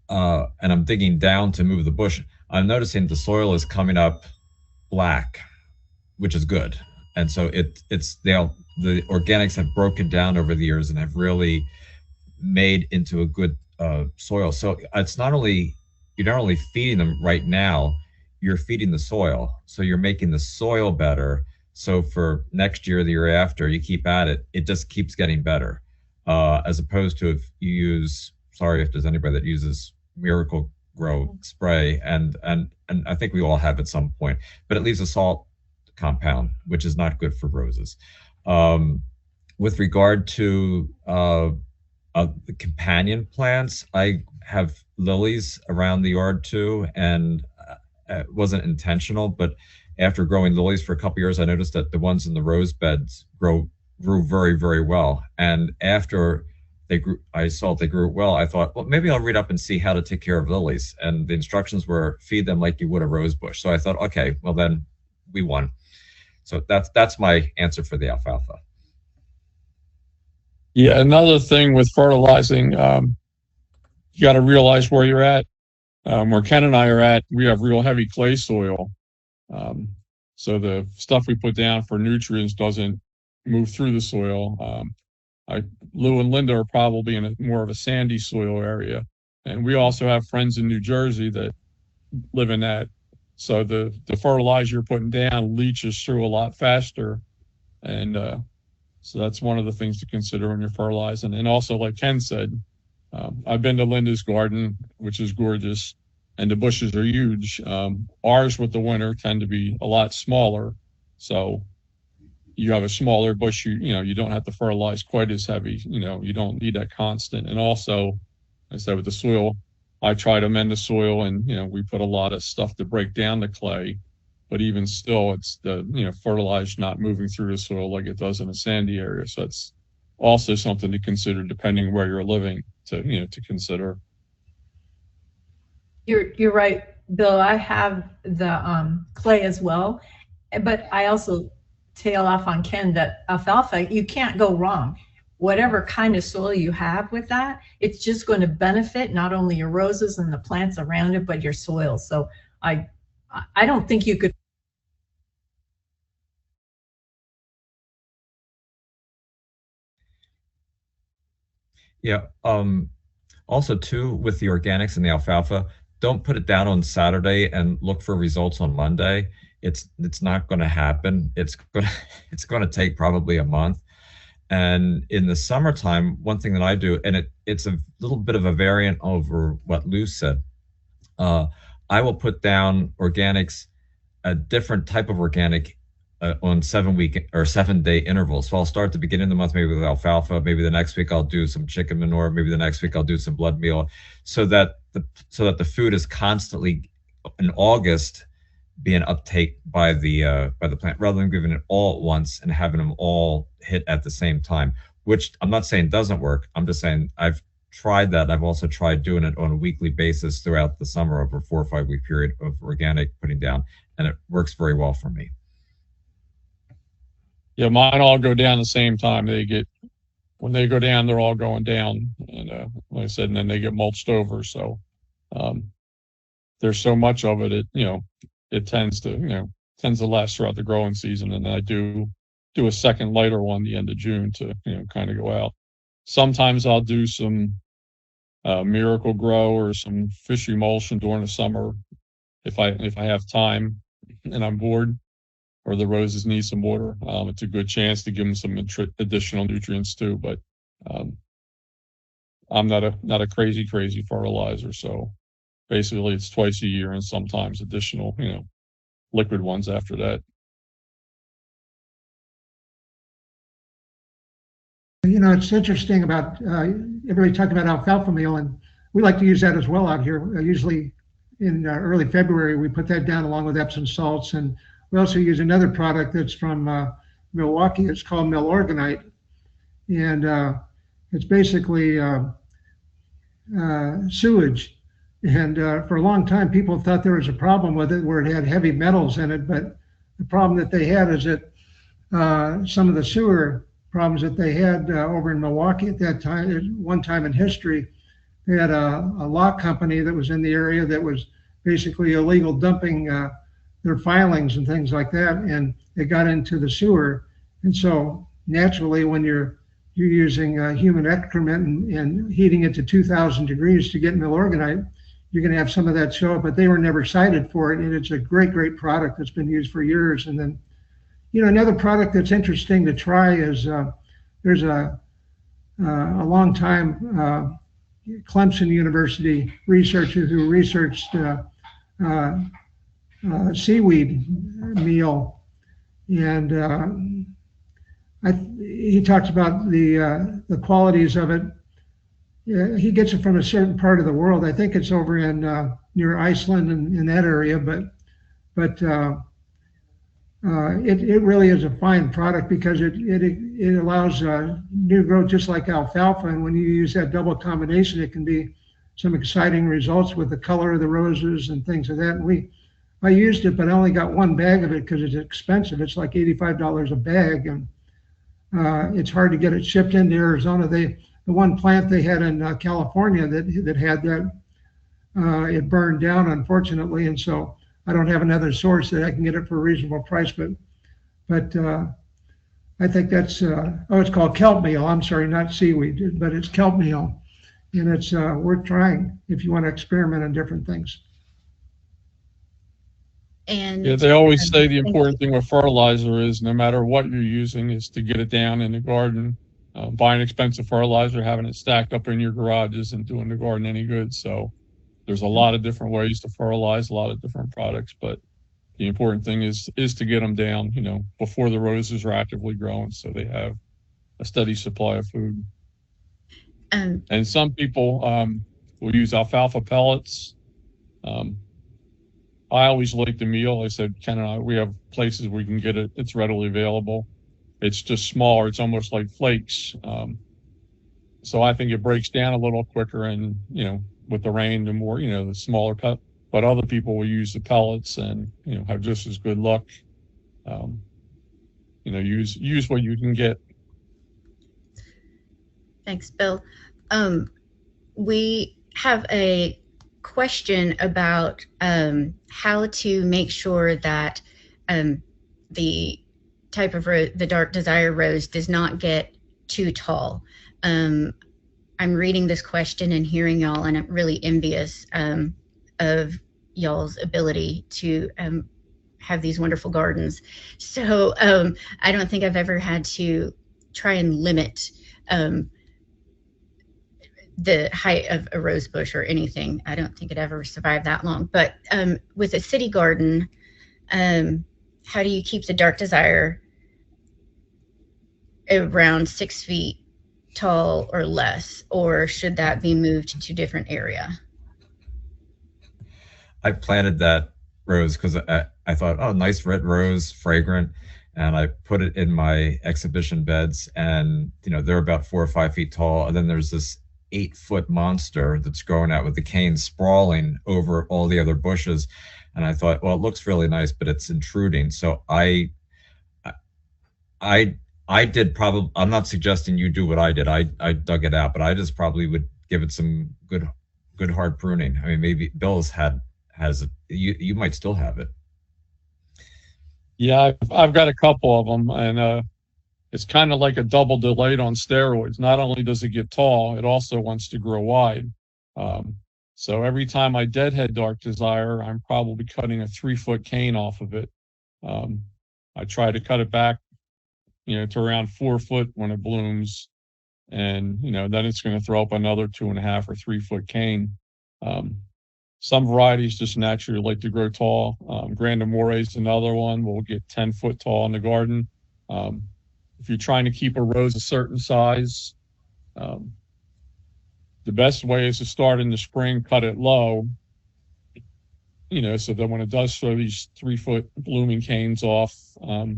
and I'm digging down to move the bush, I'm noticing the soil is coming up black, which is good. And so the organics have broken down over the years and have really made into a good soil. So it's you're not only feeding them right now, you're feeding the soil. So you're making the soil better. So for next year, the year after, you keep at it, it just keeps getting better. As opposed to if you use, sorry if there's anybody that uses Miracle Grow spray, and I think we all have at some point, but it leaves a salt compound, which is not good for roses. With regard to the companion plants, I have lilies around the yard too, and it wasn't intentional, but after growing lilies for a couple years, I noticed that the ones in the rose beds grew very, very well. And after I saw they grew well, I thought, well, maybe I'll read up and see how to take care of lilies. And the instructions were feed them like you would a rose bush. So I thought, okay, well then we won. So that's my answer for the alfalfa. Yeah, another thing with fertilizing, you got to realize where you're at. Where Ken and I are at, we have real heavy clay soil. So the stuff we put down for nutrients doesn't move through the soil. Lou and Linda are probably in more of a sandy soil area. And we also have friends in New Jersey that live in that. So the fertilizer you're putting down leaches through a lot faster. And so that's one of the things to consider when you're fertilizing. And also, like Ken said, I've been to Linda's garden, which is gorgeous, and the bushes are huge. Ours with the winter tend to be a lot smaller. So you have a smaller bush, you don't have to fertilize quite as heavy. You don't need that constant. And also, I said with the soil, I try to amend the soil, and we put a lot of stuff to break down the clay, but even still, it's the fertilizer not moving through the soil like it does in a sandy area. So it's also something to consider depending where you're living to consider. You're right, Bill. I have the clay as well, but I also tail off on Ken that alfalfa, you can't go wrong. Whatever kind of soil you have with that, it's just going to benefit not only your roses and the plants around it, but your soil. So I don't think you could. Yeah. Also, too, with the organics and the alfalfa, don't put it down on Saturday and look for results on Monday. It's not going to happen. It's going to take probably a month. And in the summertime, one thing that I do, and it's a little bit of a variant over what Lou said. I will put down organics, a different type of organic, on 7-week or 7-day intervals. So I'll start at the beginning of the month, maybe with alfalfa. Maybe the next week I'll do some chicken manure. Maybe the next week I'll do some blood meal, so that the food is constantly in August being uptake by the plant, rather than giving it all at once and having them all hit at the same time. Which I'm not saying doesn't work. I'm just saying I've tried that. I've also tried doing it on a weekly basis throughout the summer over a 4 or 5 week period of organic putting down, and it works very well for me. Yeah, mine all go down the same time. When they go down, they're all going down, and like I said, and then they get mulched over. So there's so much of it. It tends to last throughout the growing season, and I do a second lighter one the end of June to kind of go out. Sometimes I'll do some Miracle Grow or some fish emulsion during the summer if I have time and I'm bored, or the roses need some water. It's a good chance to give them some additional nutrients too. But I'm not a crazy fertilizer, so basically it's twice a year and sometimes additional liquid ones after that. It's interesting about everybody talking about alfalfa meal, and we like to use that as well out here. Usually in early February, we put that down along with Epsom salts, and we also use another product that's from Milwaukee. It's called Milorganite, and it's basically sewage. And for a long time, people thought there was a problem with it where it had heavy metals in it. But the problem that they had is that some of the sewer problems that they had over in Milwaukee at that time, at one time in history, they had a lock company that was in the area that was basically illegal dumping their filings and things like that, and it got into the sewer. And so naturally, when you're using human excrement and heating it to 2,000 degrees to get Milorganite, you're going to have some of that show up. But they were never cited for it, and it's a great product that's been used for years. And then, another product that's interesting to try is there's a long time Clemson University researcher who researched seaweed meal, and he talks about the qualities of it. He gets it from a certain part of the world. I think it's over in near Iceland and in that area, but it really is a fine product because it allows new growth just like alfalfa, and when you use that double combination, it can be some exciting results with the color of the roses and things of that. And I used it, but I only got one bag of it because it's expensive. It's like $85 a bag, and it's hard to get it shipped into Arizona. The one plant they had in California that had that, it burned down, unfortunately, and so I don't have another source that I can get it for a reasonable price. But I think that's it's called kelp meal. I'm sorry, not seaweed, but it's kelp meal, and it's worth trying if you want to experiment on different things. And yeah, they always say the important thing with fertilizer is no matter what you're using is to get it down in the garden. Buying expensive fertilizer, having it stacked up in your garage isn't doing the garden any good. So there's a lot of different ways to fertilize, a lot of different products, but the important thing is to get them down, before the roses are actively growing, so they have a steady supply of food. And some people, we'll use alfalfa pellets. I always like the meal. I said, Ken and I, we have places where we can get it. It's readily available. It's just smaller. It's almost like flakes. So I think it breaks down a little quicker, and, with the rain, the more, the smaller cut. But other people will use the pellets and, have just as good luck. Use what you can get. Thanks, Bill. We have a question about how to make sure that the type of the dark desire rose does not get too tall. I'm reading this question and hearing y'all, and I'm really envious of y'all's ability to have these wonderful gardens. So I don't think I've ever had to try and limit the height of a rose bush or anything. I don't think it ever survived that long. But with a city garden, how do you keep the dark desire around 6 feet tall or less, or should that be moved to a different area? I planted that rose because I thought, oh, nice red rose, fragrant. And I put it in my exhibition beds, and they're about 4 or 5 feet tall. And then there's this 8-foot monster that's growing out with the canes sprawling over all the other bushes. And I thought, well, it looks really nice, but it's intruding. So I did probably, I'm not suggesting you do what I did. I dug it out, but I just probably would give it some good hard pruning. I mean, maybe Bill's has it. You might still have it. Yeah, I've got a couple of them, and it's kind of like a double delight on steroids. Not only does it get tall, it also wants to grow wide. So every time I deadhead dark desire, I'm probably cutting a 3-foot cane off of it. I try to cut it back, to around 4 foot when it blooms, and then it's going to throw up another 2.5 or 3-foot cane. Some varieties just naturally like to grow tall. Grand Amore is another one. We'll get 10 foot tall in the garden. If you're trying to keep a rose a certain size, the best way is to start in the spring, cut it low, so that when it does throw these 3-foot blooming canes off, that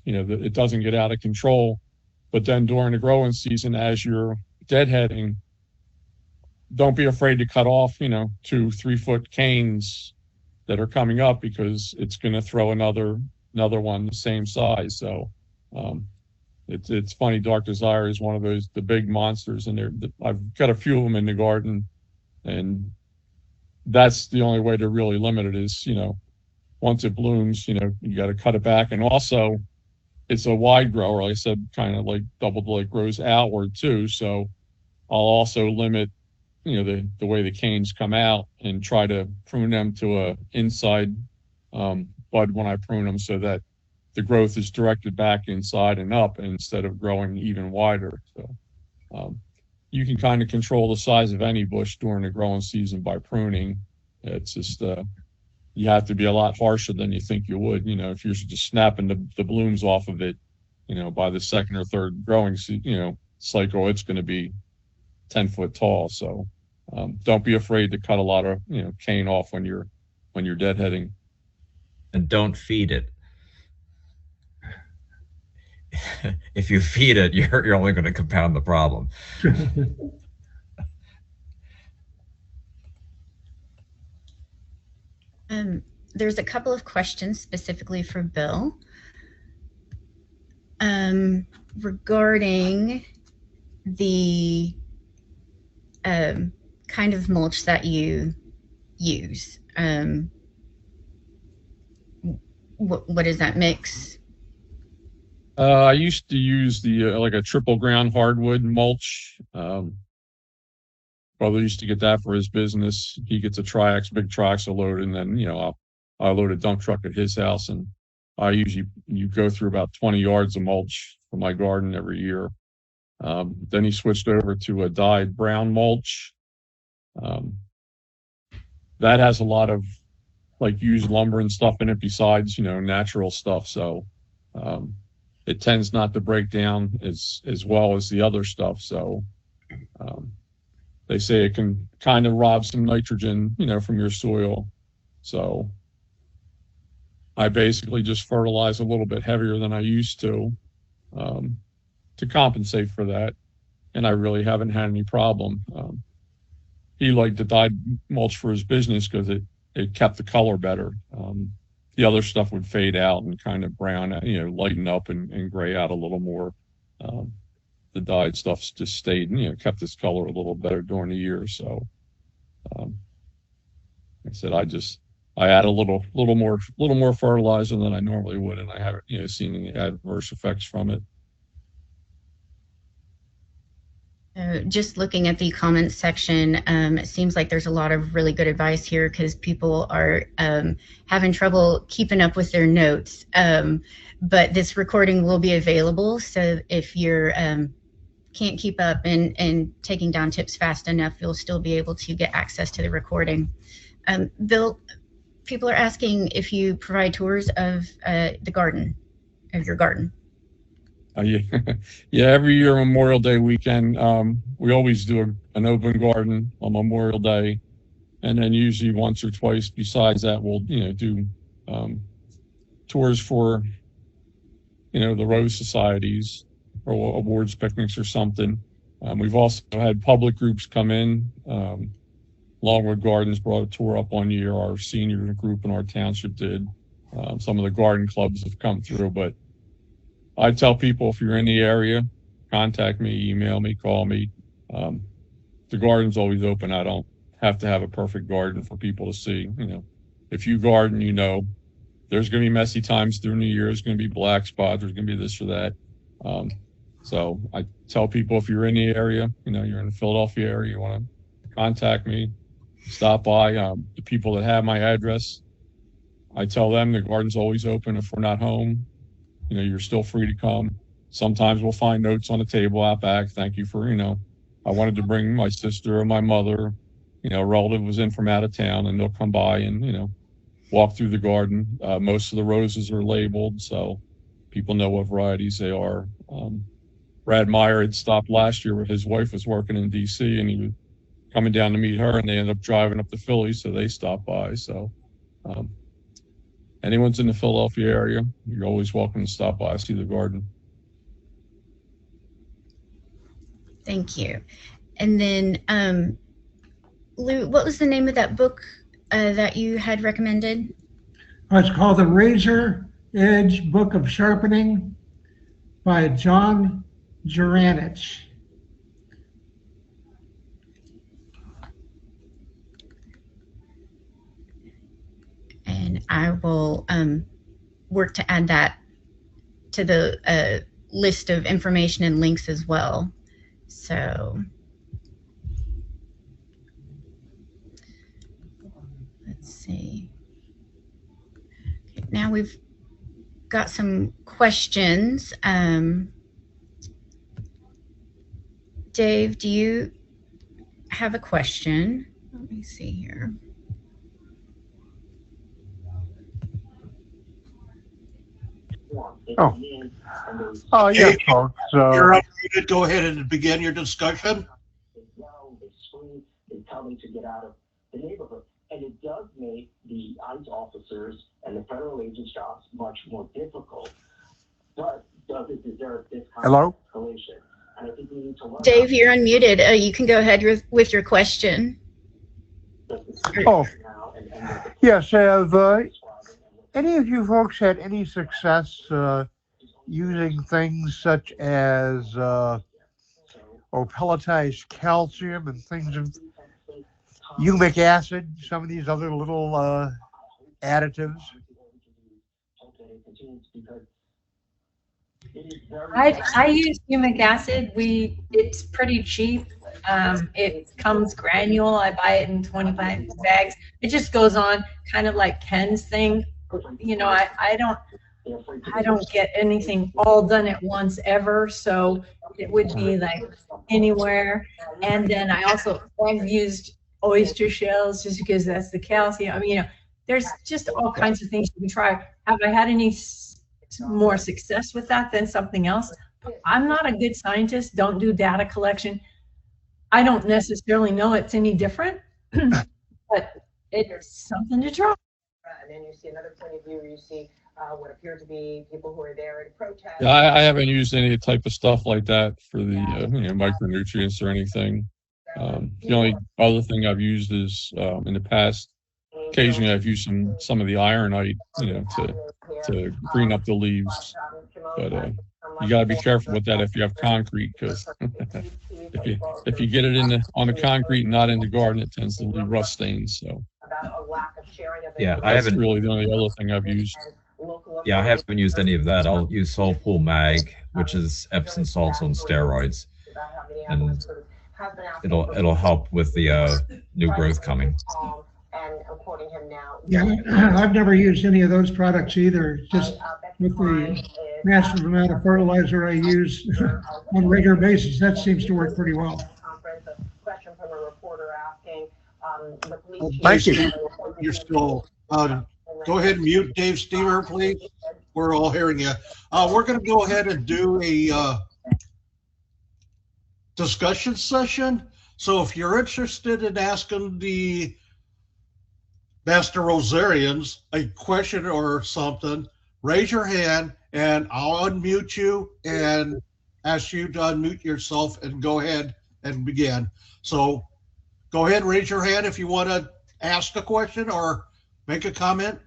it doesn't get out of control. But then during the growing season, as you're deadheading, don't be afraid to cut off, 2-3-foot canes that are coming up, because it's going to throw another one the same size. So it's funny. Dark desire is one of the big monsters, and I've got a few of them in the garden, and that's the only way to really limit it is, once it blooms, you got to cut it back. And also, it's a wide grower, like I said, kind of like grows outward too. So I'll also limit, the way the canes come out, and try to prune them to a inside bud when I prune them, so that the growth is directed back inside and up instead of growing even wider. So you can kind of control the size of any bush during the growing season by pruning. It's just you have to be a lot harsher than you think you would. If you're just snapping the blooms off of it, by the second or third growing cycle, it's going to be 10 foot tall. So don't be afraid to cut a lot of cane off when you're deadheading. And don't feed it. If you feed it, you're only going to compound the problem. There's a couple of questions specifically for Bill regarding the kind of mulch that you use. What is that mix? I used to use the like a triple ground hardwood mulch. Brother used to get that for his business. He gets a big triaxle load, and then I load a dump truck at his house, and you go through about 20 yards of mulch for my garden every year. Then he switched over to a dyed brown mulch. That has a lot of like used lumber and stuff in it besides natural stuff. So it tends not to break down as well as the other stuff. So they say it can kind of rob some nitrogen, from your soil. So I basically just fertilize a little bit heavier than I used to compensate for that. And I really haven't had any problem. He liked the dyed mulch for his business because it kept the color better. The other stuff would fade out and kind of brown, lighten up and gray out a little more. The dyed stuff just stayed, kept its color a little better during the year. So, like I said, I add a little more fertilizer than I normally would, and I haven't, seen any adverse effects from it. Just looking at the comments section, it seems like there's a lot of really good advice here because people are having trouble keeping up with their notes. But this recording will be available, so if you're can't keep up and taking down tips fast enough, you'll still be able to get access to the recording. Bill, people are asking if you provide tours of the garden, of your garden. Yeah, every year Memorial Day weekend, we always do an open garden on Memorial Day, and then usually once or twice besides that, we'll do tours for the Rose Societies or awards picnics or something. We've also had public groups come in. Longwood Gardens brought a tour up one year. Our senior group in our township did. Some of the garden clubs have come through, but I tell people if you're in the area, contact me, email me, call me. The garden's always open. I don't have to have a perfect garden for people to see. If you garden, there's going to be messy times during the year. There's going to be black spots. There's going to be this or that. So I tell people if you're in the area, you're in the Philadelphia area, you want to contact me, stop by. The people that have my address, I tell them the garden's always open. If we're not home, you're still free to come. Sometimes we'll find notes on the table out back. Thank you for, I wanted to bring my sister or my mother, a relative was in from out of town, and they'll come by and, walk through the garden. Most of the roses are labeled, so people know what varieties they are. Brad Meyer had stopped last year where his wife was working in D.C. and he was coming down to meet her, and they ended up driving up to Philly, so they stopped by. So anyone's in the Philadelphia area, you're always welcome to stop by, see the garden. Thank you. And then, Lou, what was the name of that book that you had recommended? It's called The Razor Edge Book of Sharpening by John Juranich. And I will work to add that to the list of information and links as well. So let's see. Okay, now we've got some questions. Dave, do you have a question? Let me see here. Yes, folks. You're unmuted. Go ahead and begin your discussion. They tell them to get out of the neighborhood, and it does make the ICE officers and the federal agents' jobs much more difficult. But does it deserve this kind of escalation? And I think we need to learn. Dave, you're unmuted. You can go ahead with your question. Oh, yes. Have any of you folks had any success using things such as pelletized calcium and things of humic acid, some of these other little additives? I use humic acid. It's pretty cheap. It comes granule. I buy it in 25 bags. It just goes on kind of like Ken's thing. I don't get anything all done at once ever, so it would be like anywhere. And then I've used oyster shells just because that's the calcium. There's just all kinds of things you can try. Have I had any more success with that than something else? I'm not a good scientist, don't do data collection. I don't necessarily know it's any different, but it's something to try. And then you see another point of view where you see what appear to be people who are there in protest. Yeah, I haven't used any type of stuff like that for the micronutrients or anything. The only other thing I've used is in the past, occasionally I've used some of the ironite, to green up the leaves. But you got to be careful with that if you have concrete, because if you get it on the concrete and not in the garden, it tends to leave rust stains. So Yeah, I that's haven't really the only other thing I've used. Yeah, I haven't used any of that. I'll use Soul Pool Mag, which is Epsom salts on steroids, and it'll help with the new growth coming. Yeah, I've never used any of those products either. Just with the massive amount of fertilizer I use on a regular basis, that seems to work pretty well. Thank you. You're still, go ahead and mute Dave Steamer, please. We're all hearing you. We're going to go ahead and do a discussion session. So if you're interested in asking the Master Rosarians a question or something, raise your hand and I'll unmute you and ask you to unmute yourself and go ahead and begin. So go ahead and raise your hand if you want to ask a question or make a comment.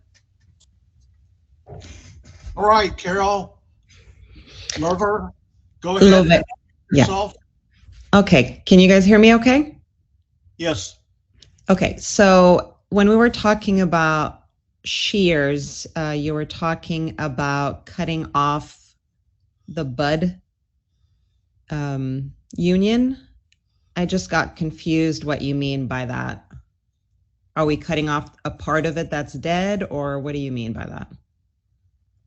All right, Carol Lover, go ahead. Yourself. Yeah. Okay. Can you guys hear me okay? Yes. Okay. So when we were talking about shears, you were talking about cutting off the bud union. I just got confused what you mean by that. Are we cutting off a part of it that's dead, or what do you mean by that?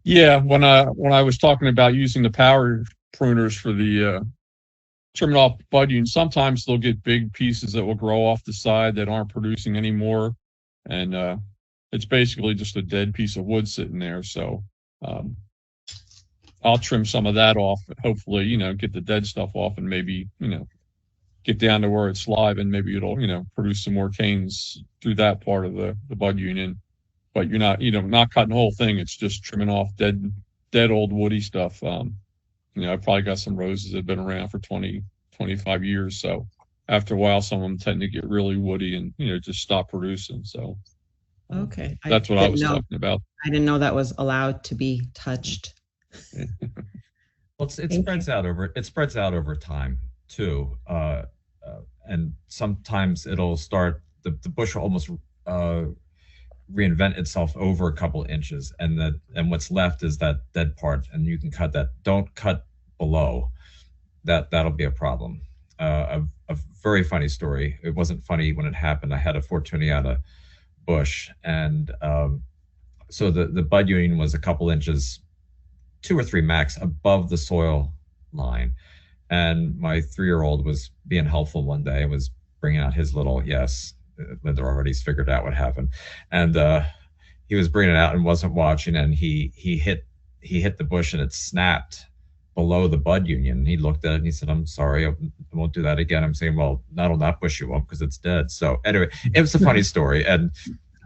Yeah, when I was talking about using the power pruners for the trimming off bud union, sometimes they'll get big pieces that will grow off the side that aren't producing anymore, and it's basically just a dead piece of wood sitting there. So I'll trim some of that off, hopefully, get the dead stuff off, and maybe get down to where it's live, and maybe it'll produce some more canes through that part of the bud union. But you're not cutting the whole thing. It's just trimming off dead old woody stuff. I've probably got some roses that have been around for 20, 25 years. So after a while, some of them tend to get really woody and, just stop producing. So okay, that's what I was talking about. I didn't know that was allowed to be touched. Well, it spreads out over time too. And sometimes it'll start, the bush will almost reinvent itself over a couple inches, and what's left is that dead part, and you can cut that. Don't cut below. That'll be a problem. A very funny story. It wasn't funny when it happened. I had a Fortuniana bush, and so the bud union was a couple inches, 2 or 3 max, above the soil line. And my 3-year-old was being helpful one day and was bringing out his little, yes, Linda already's figured out what happened, and he was bringing it out and wasn't watching, and he hit the bush and it snapped below the bud union. He looked at it and he said, "I'm sorry, I won't do that again." I'm saying, "Well, not on that bush you won't, because it's dead." So anyway, it was a funny story, and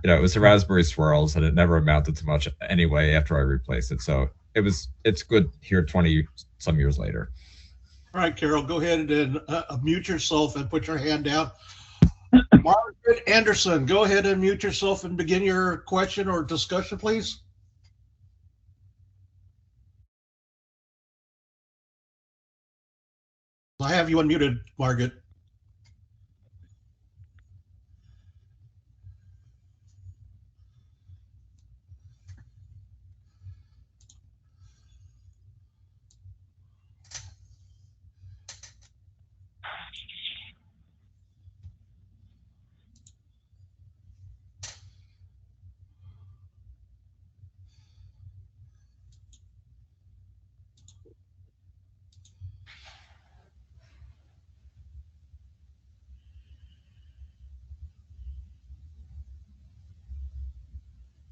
it was the raspberry swirls, and it never amounted to much anyway after I replaced it. So it's good here 20 some years later. All right, Carol, go ahead and mute yourself and put your hand down. Margaret Anderson, go ahead and mute yourself and begin your question or discussion, please. I have you unmuted, Margaret.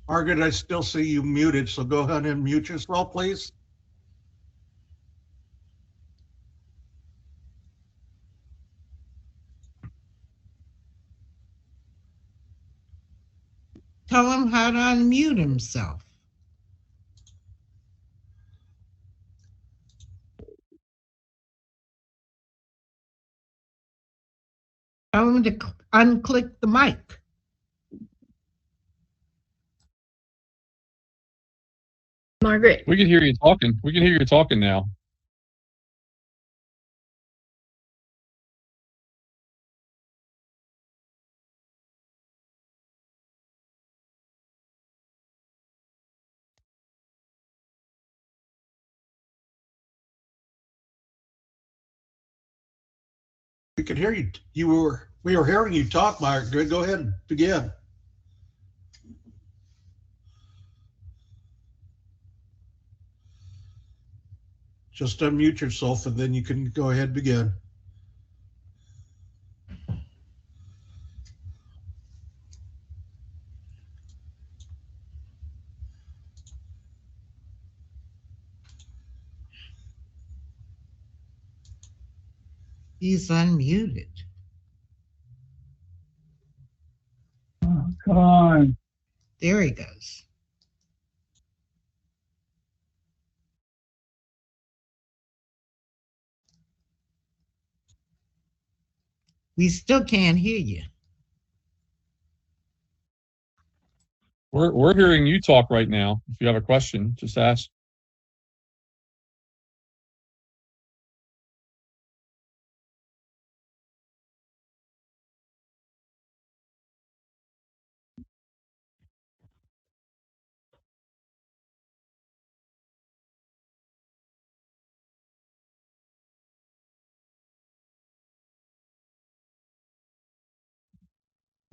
Margaret, I still see you muted, so go ahead and mute yourself, please. Tell him how to unmute himself. Tell him to unclick the mic. Margaret. We can hear you talking. We can hear you talking now. We could hear you. We were hearing you talk, Margaret. Go ahead and begin. Just unmute yourself and then you can go ahead and begin. He's unmuted. Oh, come on. There he goes. We still can't hear you. We're hearing you talk right now. If you have a question, just ask.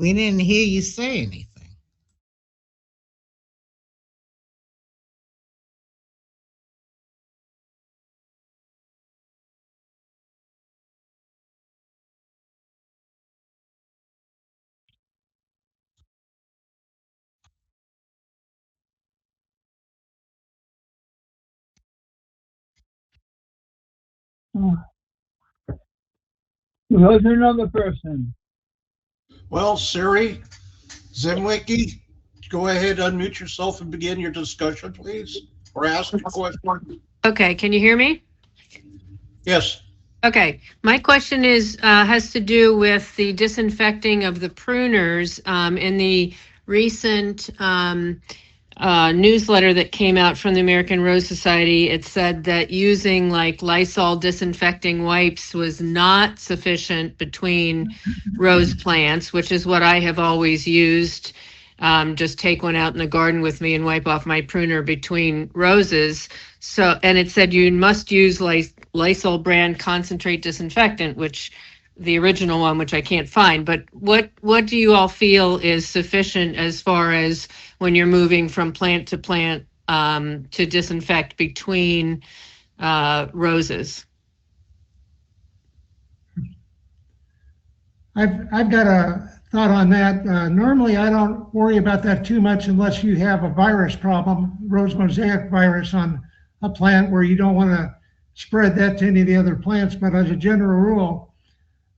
We didn't hear you say anything. Who's another person? Well, Siri, Zemwiki, go ahead, unmute yourself and begin your discussion, please, or ask a question. Okay, can you hear me? Yes. Okay, my question is has to do with the disinfecting of the pruners. In the recent newsletter that came out from the American Rose Society, it said that using like Lysol disinfecting wipes was not sufficient between rose plants, which is what I have always used. Just take one out in the garden with me and wipe off my pruner between roses. So, and it said you must use Lysol brand concentrate disinfectant, which the original one, which I can't find. But what do you all feel is sufficient as far as when you're moving from plant to plant to disinfect between roses? I've got a thought on that. Normally, I don't worry about that too much unless you have a virus problem, rose mosaic virus on a plant where you don't want to spread that to any of the other plants. But as a general rule,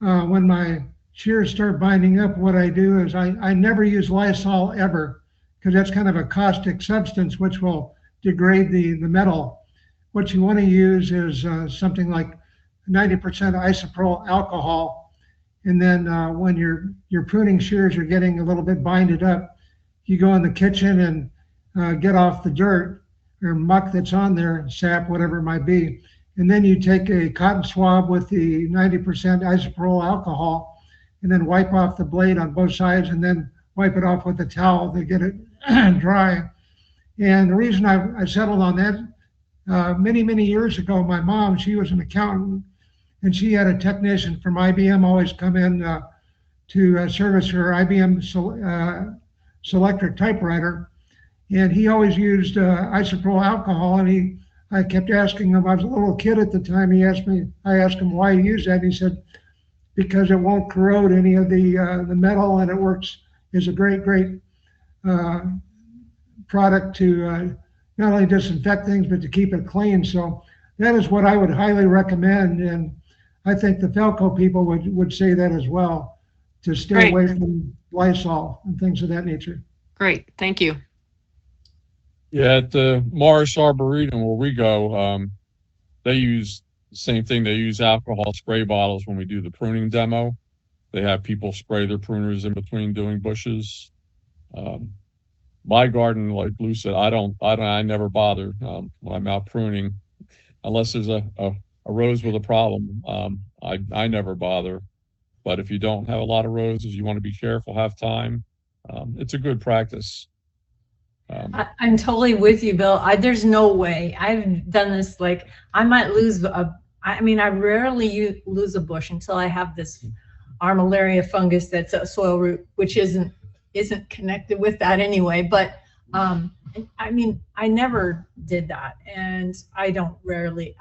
when my shears start binding up, what I do is I never use Lysol ever, because that's kind of a caustic substance which will degrade the metal. What you want to use is something like 90% isopropyl alcohol. And then when your pruning shears are getting a little bit binded up, you go in the kitchen and get off the dirt or muck that's on there, sap, whatever it might be. And then you take a cotton swab with the 90% isopropyl alcohol and then wipe off the blade on both sides and then wipe it off with a towel to get it dry. And the reason I settled on that, many years ago, my mom, she was an accountant, and she had a technician from IBM always come in to service her IBM Selectric typewriter. And he always used isopropyl alcohol, and I kept asking him, I was a little kid at the time, I asked him why he used that. He said, because it won't corrode any of the metal, and it works as a great product to not only disinfect things, but to keep it clean. So that is what I would highly recommend. And I think the Felco people would say that as well, to stay away from Lysol and things of that nature. Great, thank you. Yeah, at the Morris Arboretum where we go, they use the same thing. They use alcohol spray bottles when we do the pruning demo. They have people spray their pruners in between doing bushes. My garden, like Lou said, I never bother when I'm out pruning, unless there's a rose with a problem. I never bother. But if you don't have a lot of roses, you want to be careful, have time. It's a good practice. I'm totally with you, Bill. There's no way. I've done this, like, I might lose I rarely lose a bush until I have this armillaria fungus that's a soil root, which isn't connected with that anyway. But I never did that, and I rarely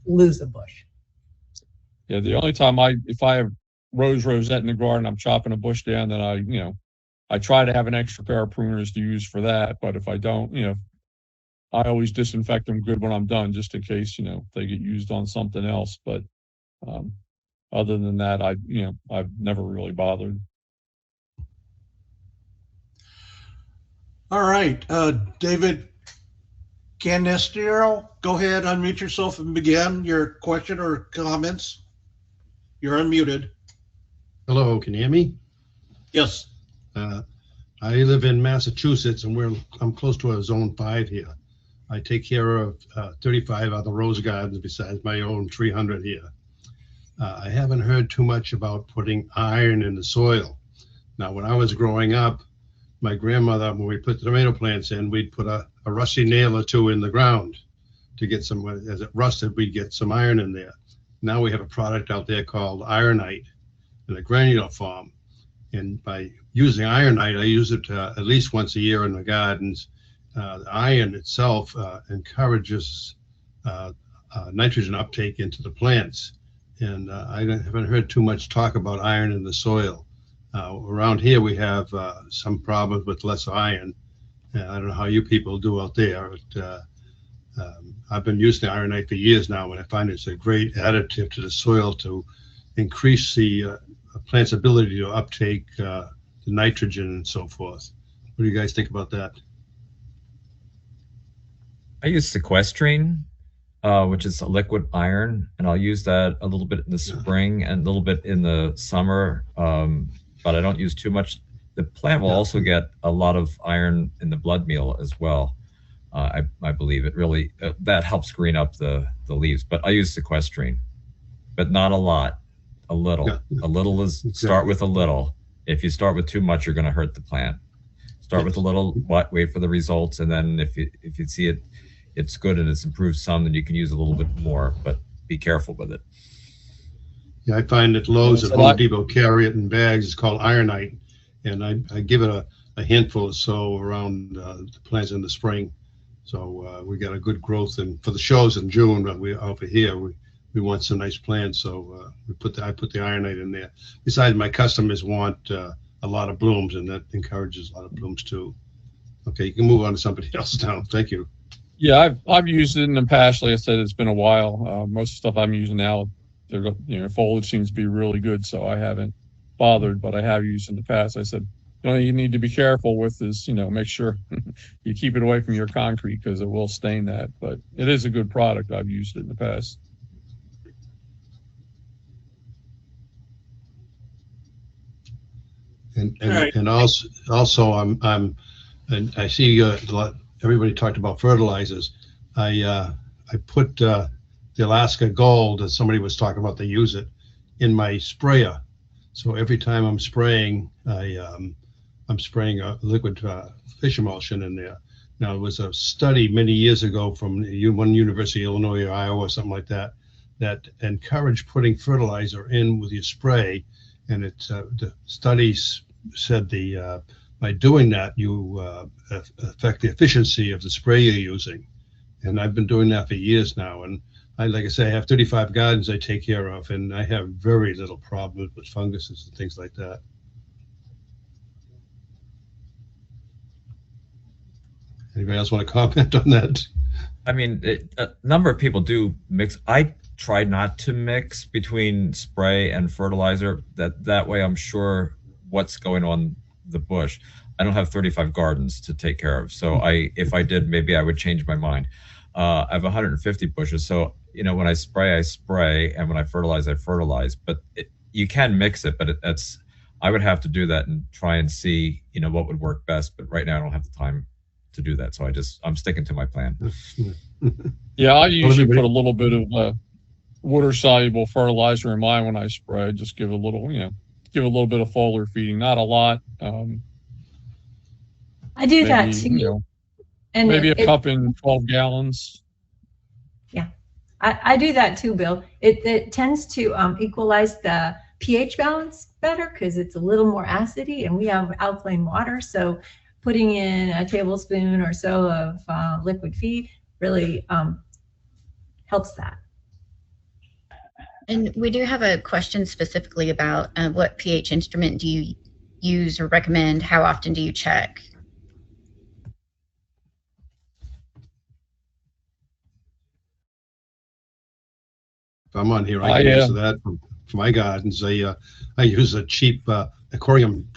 lose a bush. Yeah, the only time if I have rosette in the garden, I'm chopping a bush down, then I try to have an extra pair of pruners to use for that. But if I don't, I always disinfect them good when I'm done, just in case, they get used on something else. But other than that, I've never really bothered. All right, David Canestero, go ahead, unmute yourself and begin your question or comments. You're unmuted. Hello, can you hear me? Yes. I live in Massachusetts, and I'm close to a zone 5 here. I take care of 35 other rose gardens besides my own 300 here. I haven't heard too much about putting iron in the soil. Now, when I was growing up, my grandmother, when we put the tomato plants in, we'd put a rusty nail or two in the ground to get some, as it rusted, we'd get some iron in there. Now we have a product out there called ironite in a granular form. And by using ironite, I use it at least once a year in the gardens. The iron itself encourages nitrogen uptake into the plants. And I haven't heard too much talk about iron in the soil. Around here, we have some problems with less iron. I don't know how you people do out there, but I've been using the ironite for years now, and I find it's a great additive to the soil to increase the plant's ability to uptake the nitrogen and so forth. What do you guys think about that? I use sequestrine, which is a liquid iron, and I'll use that a little bit in the spring and a little bit in the summer, but I don't use too much. The plant will also get a lot of iron in the blood meal as well. I believe it really, that helps green up the leaves, but I use sequestrine, but not a lot, a little. A little is, start with a little. If you start with too much, you're going to hurt the plant. Start with a little, wait for the results, and then if you see it's good and it's improved some, then you can use a little bit more, but be careful with it. Yeah, I find that Lowe's at Home Depot carry it in bags. It's called ironite, and I give it a handful or so around the plants in the spring. So we got a good growth, and for the shows in June, we over here we want some nice plants, so I put the ironite in there. Besides, my customers want a lot of blooms, and that encourages a lot of blooms too. Okay, you can move on to somebody else now. Thank you. Yeah, I've used it in the past. Like I said, it's been a while. Most of the stuff I'm using now, foliage seems to be really good, so I haven't bothered, but I have used in the past. I said, you need to be careful with this, make sure you keep it away from your concrete because it will stain that, but it is a good product. I've used it in the past. And also and I see everybody talked about fertilizers. I put the Alaska Gold, as somebody was talking about, they use it in my sprayer. So every time I'm spraying, I'm spraying a liquid fish emulsion in there. Now, there was a study many years ago from one University of Illinois or Iowa or something like that, that encouraged putting fertilizer in with your spray. And the studies said by doing that, you affect the efficiency of the spray you're using. And I've been doing that for years now. And like I say, I have 35 gardens I take care of, and I have very little problem with funguses and things like that. Anybody else want to comment on that? I mean, a number of people do mix. I try not to mix between spray and fertilizer. That way I'm sure what's going on the bush. I don't have 35 gardens to take care of. So if I did, maybe I would change my mind. I have 150 bushes. So, you know, when I spray, and when I fertilize, I fertilize. But you can mix it, but I would have to do that and try and see, you know, what would work best. But right now I don't have the time to do that. So I'm sticking to my plan. Yeah, I usually put a little bit of water-soluble fertilizer in mine when I spray. Just give a little, you know, give a little bit of foliar feeding, not a lot. I do that too. You know, and maybe a cup in 12 gallons. Yeah, I do that too, Bill. It tends to equalize the pH balance better because it's a little more acidy, and we have alkaline water. So putting in a tablespoon or so of liquid feed really helps that. And we do have a question specifically about what pH instrument do you use or recommend? How often do you check? If I'm on here, I can answer that for my gardens. I use a cheap aquarium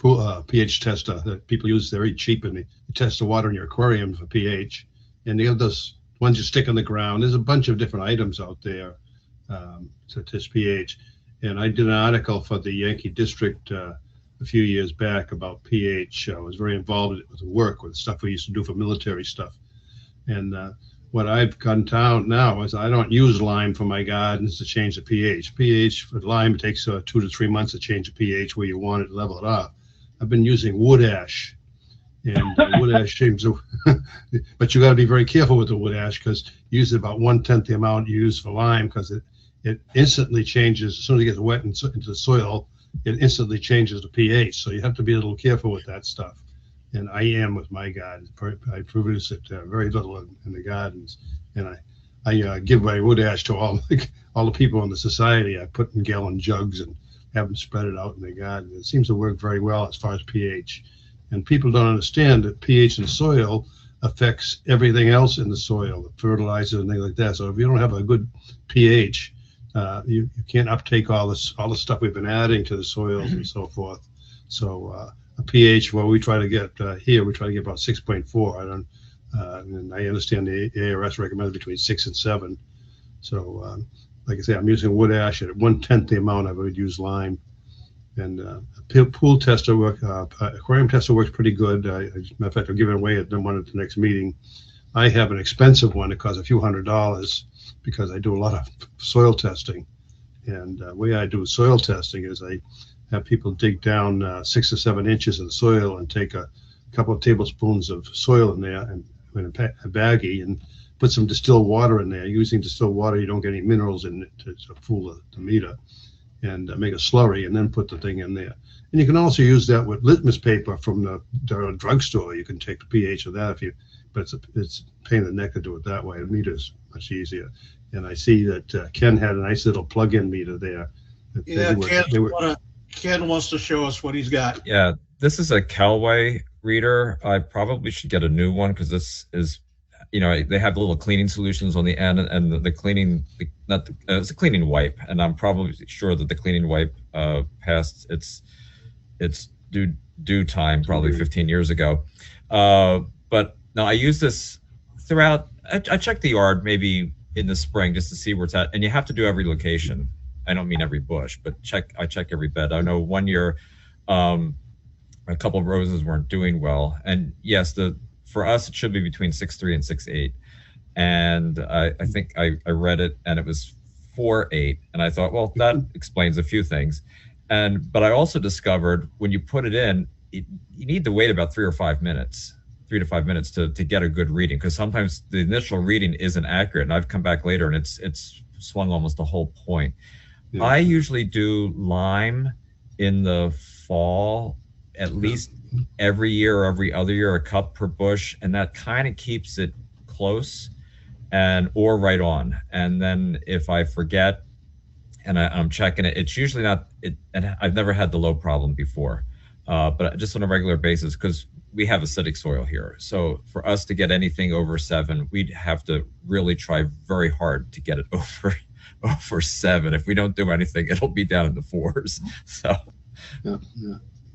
pH tester that people use. Very cheap, and they test the water in your aquarium for pH. And they have those ones you stick on the ground. There's a bunch of different items out there to test pH. And I did an article for the Yankee District a few years back about pH. I was very involved with the work, with stuff we used to do for military stuff. And what I've gone down now is I don't use lime for my gardens to change the pH. pH for lime, it takes 2 to 3 months to change the pH where you want it to level it off. I've been using wood ash, and wood ash seems to, but you got to be very careful with the wood ash because you use about 1/10 the amount you use for lime because it instantly changes as soon as it gets wet into the soil. It instantly changes the pH, so you have to be a little careful with that stuff. And I am with my gardens. I produce it very little in the gardens, and I give my wood ash to all the people in the society. I put in gallon jugs and have them spread it out in the garden. It seems to work very well as far as pH. And people don't understand that pH in soil affects everything else in the soil, the fertilizer and things like that. So if you don't have a good pH, you can't uptake all the stuff we've been adding to the soils and so forth. So a pH, well, we try to get here, we try to get about 6.4. And I understand the ARS recommends between 6 and 7. So, like I say, I'm using wood ash at 1/10 the amount I would use lime. And pool tester aquarium tester works pretty good. As a matter of fact, I'll give it away at one at the next meeting. I have an expensive one that costs a few $100s because I do a lot of soil testing. And the way I do soil testing is I have people dig down 6 or 7 inches of the soil and take a couple of tablespoons of soil in there and in a baggie and put some distilled water in there. Using distilled water, you don't get any minerals in it to fool the meter, and make a slurry and then put the thing in there. And you can also use that with litmus paper from the drugstore. You can take the pH of that but it's a pain in the neck to do it that way. A meter is much easier. And I see that Ken had a nice little plug-in meter there. Yeah, Ken wants to show us what he's got. Yeah, this is a Callaway reader. I probably should get a new one because this is, you know, they have little cleaning solutions on the end, and the cleaning, it's a cleaning wipe, and I'm probably sure that the cleaning wipe passed its due time probably 15 years ago. But no, I use this throughout. I check the yard maybe in the spring just to see where it's at, and you have to do every location. I don't mean every bush, but I check every bed. I know one year a couple of roses weren't doing well, and yes, for us it should be between 6.3 and 6.8, and I think I read it and it was 4.8, and I thought, well, that explains a few things. But I also discovered when you put it in, you need to wait about 3 to 5 minutes to get a good reading, because sometimes the initial reading isn't accurate, and I've come back later and it's swung almost the whole point. Yeah. I usually do lime in the fall, at least every year or every other year, a cup per bush, and that kind of keeps it close or right on. And then if I forget and I'm checking it, it's usually not it, and I've never had the low problem before, but just on a regular basis, because we have acidic soil here. So for us to get anything over 7, we'd have to really try very hard to get it over 7. If we don't do anything, it'll be down in the 4s. So yeah,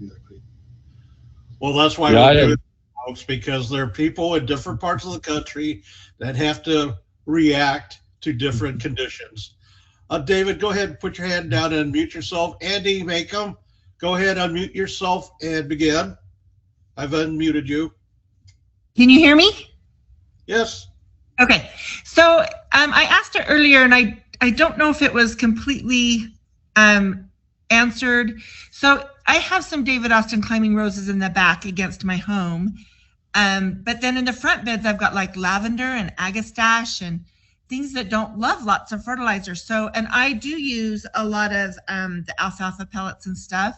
exactly. Well, that's why Yeah, we do it, folks, because there are people in different parts of the country that have to react to different conditions. David, go ahead and put your hand down and unmute yourself. Andy Macomb, go ahead, unmute yourself and begin. I've unmuted you. Can you hear me? Yes. Okay. So I asked it earlier, and I don't know if it was completely answered. So I have some David Austin climbing roses in the back against my home. But then in the front beds, I've got like lavender and agastache and things that don't love lots of fertilizer. So, and I do use a lot of the alfalfa pellets and stuff,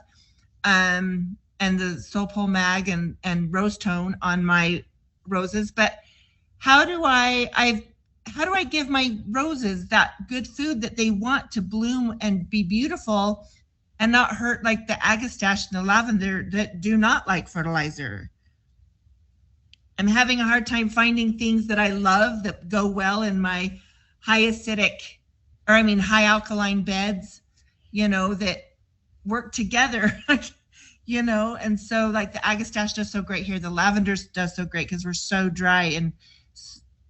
and the Soul Pole Mag and Rose Tone on my roses. But how do I give my roses that good food that they want to bloom and be beautiful and not hurt like the agastache and the lavender that do not like fertilizer? I'm having a hard time finding things that I love that go well in my high alkaline beds, that work together, and so like the agastache does so great here. The lavender does so great because we're so dry, and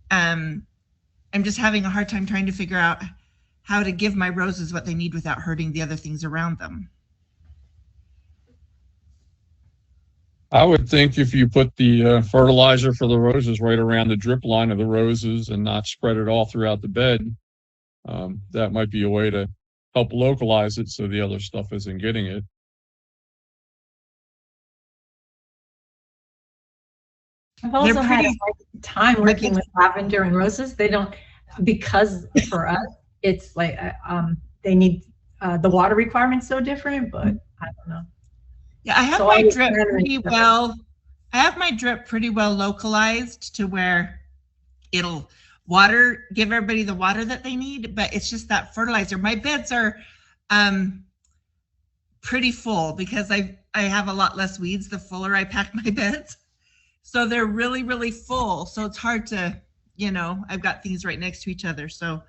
I'm just having a hard time trying to figure out how to give my roses what they need without hurting the other things around them. I would think if you put the fertilizer for the roses right around the drip line of the roses and not spread it all throughout the bed, that might be a way to help localize it so the other stuff isn't getting it. I've also had a hard time working with lavender and roses. They don't, because for us, it's like they need the water requirements so different, but I don't know. Yeah, I have my drip pretty well. I have my drip pretty well localized to where it'll give everybody the water that they need, but it's just that fertilizer. My beds are pretty full because I have a lot less weeds the fuller I pack my beds. So they're really, really full. So it's hard to, I've got things right next to each other. So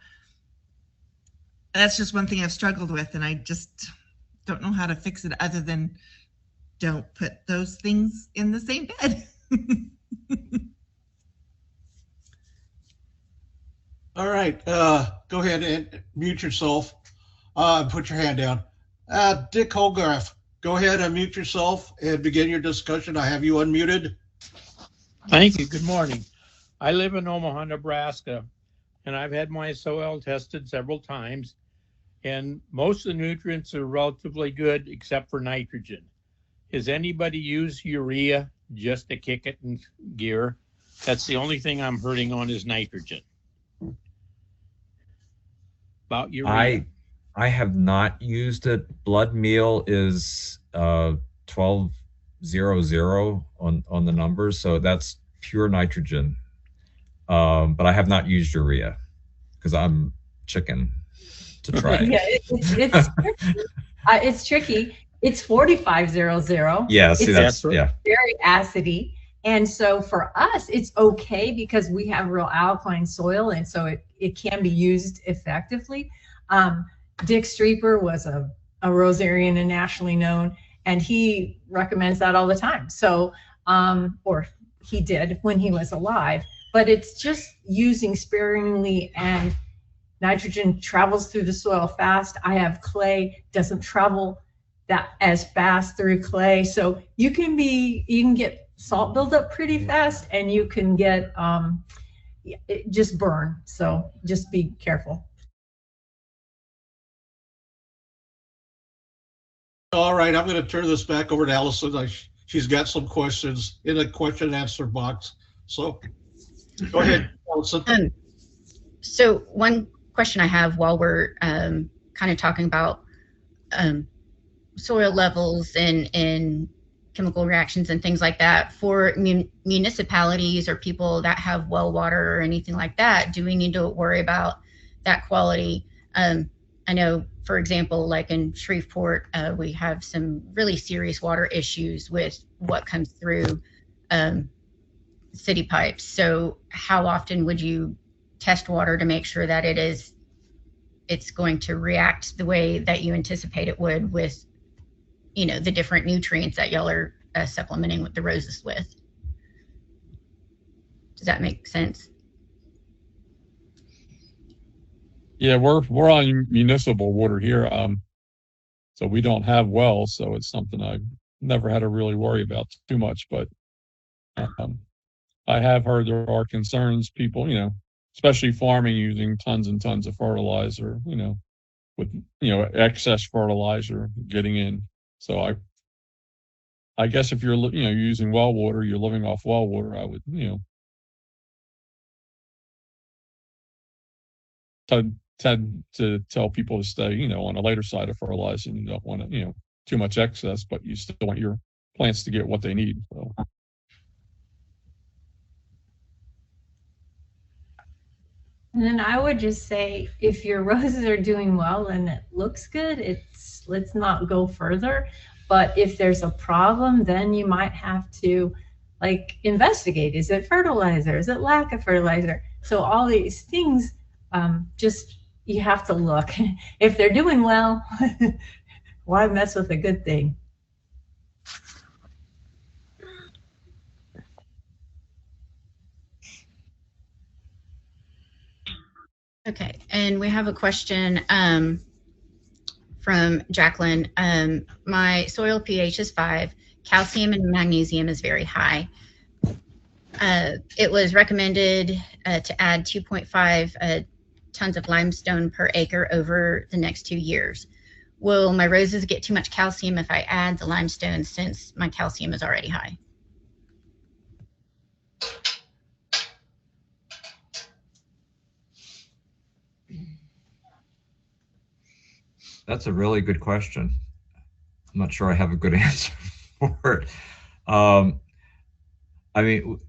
that's just one thing I've struggled with, and I just don't know how to fix it other than don't put those things in the same bed. All right. Go ahead and mute yourself. Put your hand down. Dick Holgraff, go ahead and mute yourself and begin your discussion. I have you unmuted. Thank you. Good morning. I live in Omaha, Nebraska, and I've had my soil tested several times, and most of the nutrients are relatively good except for nitrogen. Has anybody used urea just to kick it in gear? That's the only thing I'm hurting on is nitrogen. About urea. I have not used it. Blood meal is 1200 on the numbers, so that's pure nitrogen. But I have not used urea because I'm chicken to try. Yeah, it's tricky. It's 4500. Yeah, see, that's yeah. Very acidy. And so for us, it's okay because we have real alkaline soil, and so it can be used effectively. Dick Streeper was a Rosarian and nationally known, and he recommends that all the time. So, or he did when he was alive, but it's just using sparingly, and nitrogen travels through the soil fast. I have clay, doesn't travel that as fast through clay. So you can get salt buildup pretty fast, and you can get just burn. So just be careful. All right, I'm going to turn this back over to Allison. She's got some questions in the question and answer box. So go ahead, Allison. So one question I have while we're kind of talking about soil levels and chemical reactions and things like that, for municipalities or people that have well water or anything like that, do we need to worry about that quality? I know, for example, like in Shreveport, we have some really serious water issues with what comes through city pipes. So how often would you test water to make sure that it's going to react the way that you anticipate it would with, the different nutrients that y'all are supplementing with the roses with. Does that make sense? Yeah, we're on municipal water here, so we don't have wells, so it's something I've never had to really worry about too much. But I have heard there are concerns, people, especially farming, using tons and tons of fertilizer, with excess fertilizer getting in. So I guess if you're using well water, you're living off well water, I would tend to tell people to stay on the later side of fertilizing. You don't want to too much excess, but you still want your plants to get what they need. So. And then I would just say, if your roses are doing well and it looks good, let's not go further. But if there's a problem, then you might have to investigate. Is it fertilizer? Is it lack of fertilizer? So all these things, just you have to look. If they're doing well, why mess with a good thing? Okay, and we have a question from Jacqueline. My soil pH is 5. Calcium and magnesium is very high. It was recommended to add 2.5 tons of limestone per acre over the next 2 years. Will my roses get too much calcium if I add the limestone, since my calcium is already high? That's a really good question. I'm not sure I have a good answer for it. I mean,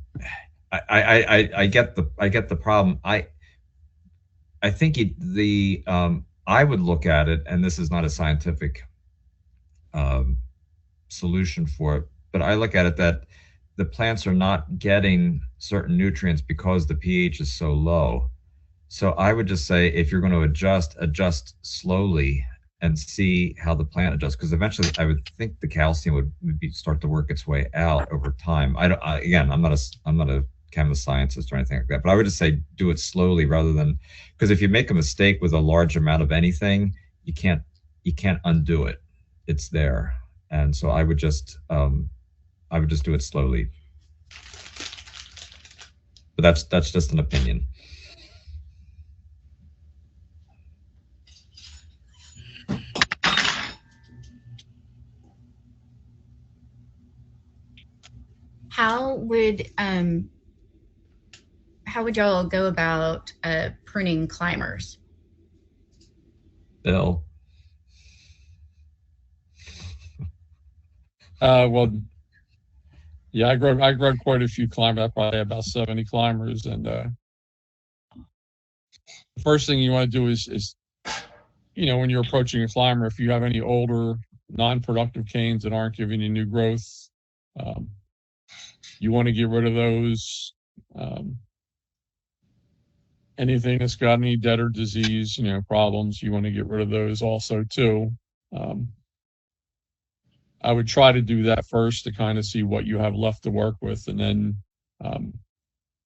I get the problem. I think I would look at it, and this is not a scientific solution for it, but I look at it that the plants are not getting certain nutrients because the pH is so low. So I would just say, if you're going to adjust slowly and see how the plant adjusts, because eventually I would think the calcium would start to work its way out over time. Again, I'm not a chemist scientist or anything like that, but I would just say do it slowly, rather than, because if you make a mistake with a large amount of anything, you can't undo it. It's there, and so I would just do it slowly. But that's just an opinion. How would y'all go about pruning climbers? Bill. Well, yeah, I grow quite a few climbers. I probably have about 70 climbers, and the first thing you want to do is when you're approaching a climber, if you have any older non-productive canes that aren't giving you new growth, you want to get rid of those. Anything that's got any dead or disease, problems, you want to get rid of those also too. I would try to do that first to kind of see what you have left to work with, and then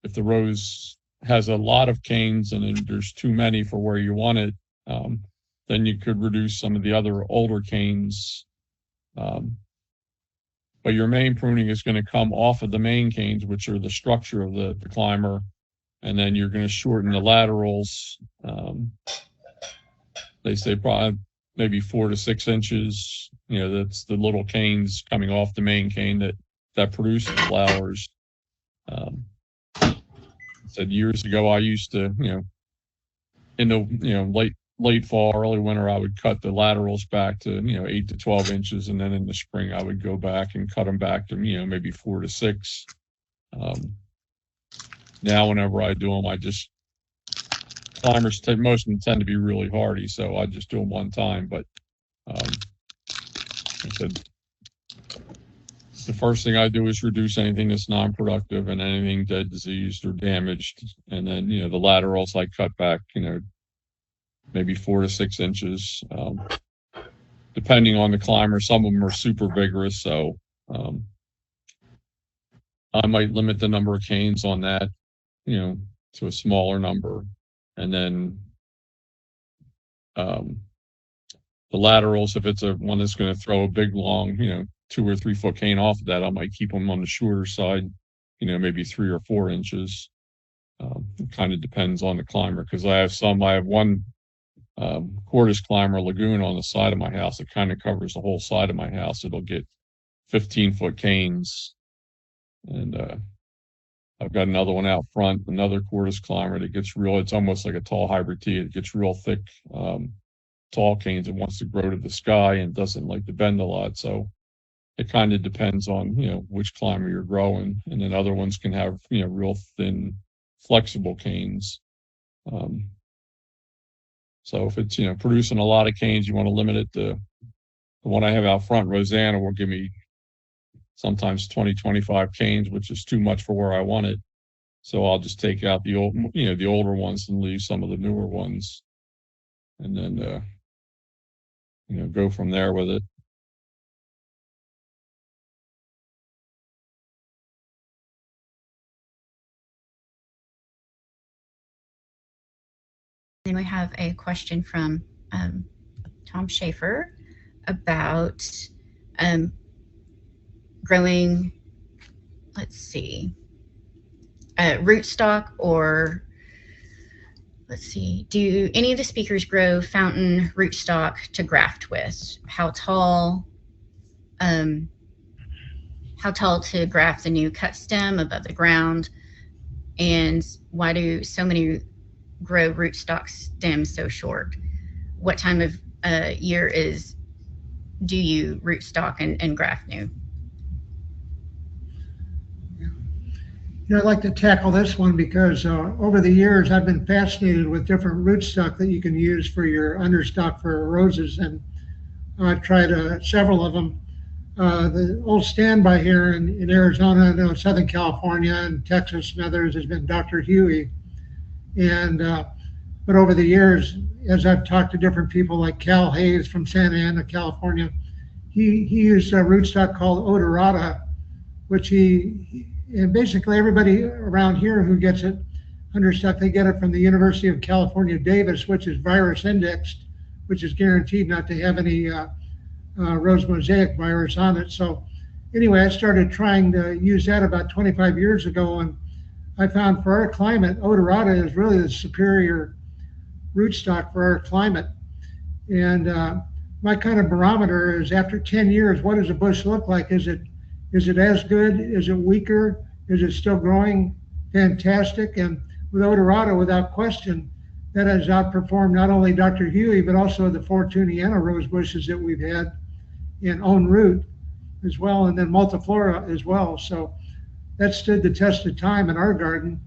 if the rose has a lot of canes and there's too many for where you want it, then you could reduce some of the other older canes. But your main pruning is going to come off of the main canes, which are the structure of the climber, and then you're going to shorten the laterals. They say probably maybe 4 to 6 inches. That's the little canes coming off the main cane that produces flowers. I said years ago, I used to, in the late fall, early winter, I would cut the laterals back to 8 to 12 inches, and then in the spring I would go back and cut them back to maybe 4 to 6. Now whenever I do them, climbers most of them tend to be really hardy, so I just do them one time. But I said the first thing I do is reduce anything that's non-productive and anything dead, diseased, or damaged, and then the laterals I cut back maybe 4 to 6 inches, depending on the climber. Some of them are super vigorous, so I might limit the number of canes on that, you know, to a smaller number. And then the laterals, if it's a one that's going to throw a big, long, you know, 2 or 3 foot cane off of that, I might keep them on the shorter side, you know, maybe 3 or 4 inches. It kind of depends on the climber, because I have one cordis climber lagoon on the side of my house that kind of covers the whole side of my house. It'll get 15-foot canes. And I've got another one out front, another cordis climber that gets real, it's almost like a tall hybrid tea. It gets real thick, tall canes. It wants to grow to the sky and doesn't like to bend a lot. So it kind of depends on, you know, which climber you're growing. And then other ones can have, you know, real thin, flexible canes. So if it's, you know, producing a lot of canes, you want to limit it to the one I have out front. Rosanna will give me sometimes 20, 25 canes, which is too much for where I want it. So I'll just take out the old, you know, the older ones and leave some of the newer ones, and then, you know, go from there with it. Then we have a question from Tom Schaefer about growing, let's see, rootstock, or let's see, do any of the speakers grow fountain rootstock to graft with? How tall to graft the new cut stem above the ground? And why do so many grow rootstock stems so short? What time of year do you rootstock and graft new? You know, I'd like to tackle this one because over the years I've been fascinated with different rootstock that you can use for your understock for roses, and I've tried several of them. The old standby here in Arizona, I know Southern California and Texas and others, has been Dr. Huey. And but over the years, as I've talked to different people like Cal Hayes from Santa Ana, California, he used a rootstock called odorata, which and basically everybody around here who gets it understock, they get it from the University of California, Davis, which is virus indexed, which is guaranteed not to have any rose mosaic virus on it. So anyway, I started trying to use that about 25 years ago, and I found for our climate, odorata is really the superior rootstock for our climate. And my kind of barometer is, after 10 years, what does a bush look like? Is it as good? Is it weaker? Is it still growing? Fantastic. And with odorata, without question, that has outperformed not only Dr. Huey, but also the Fortuniana rose bushes that we've had in own root as well, and then multiflora as well. So that stood the test of time in our garden.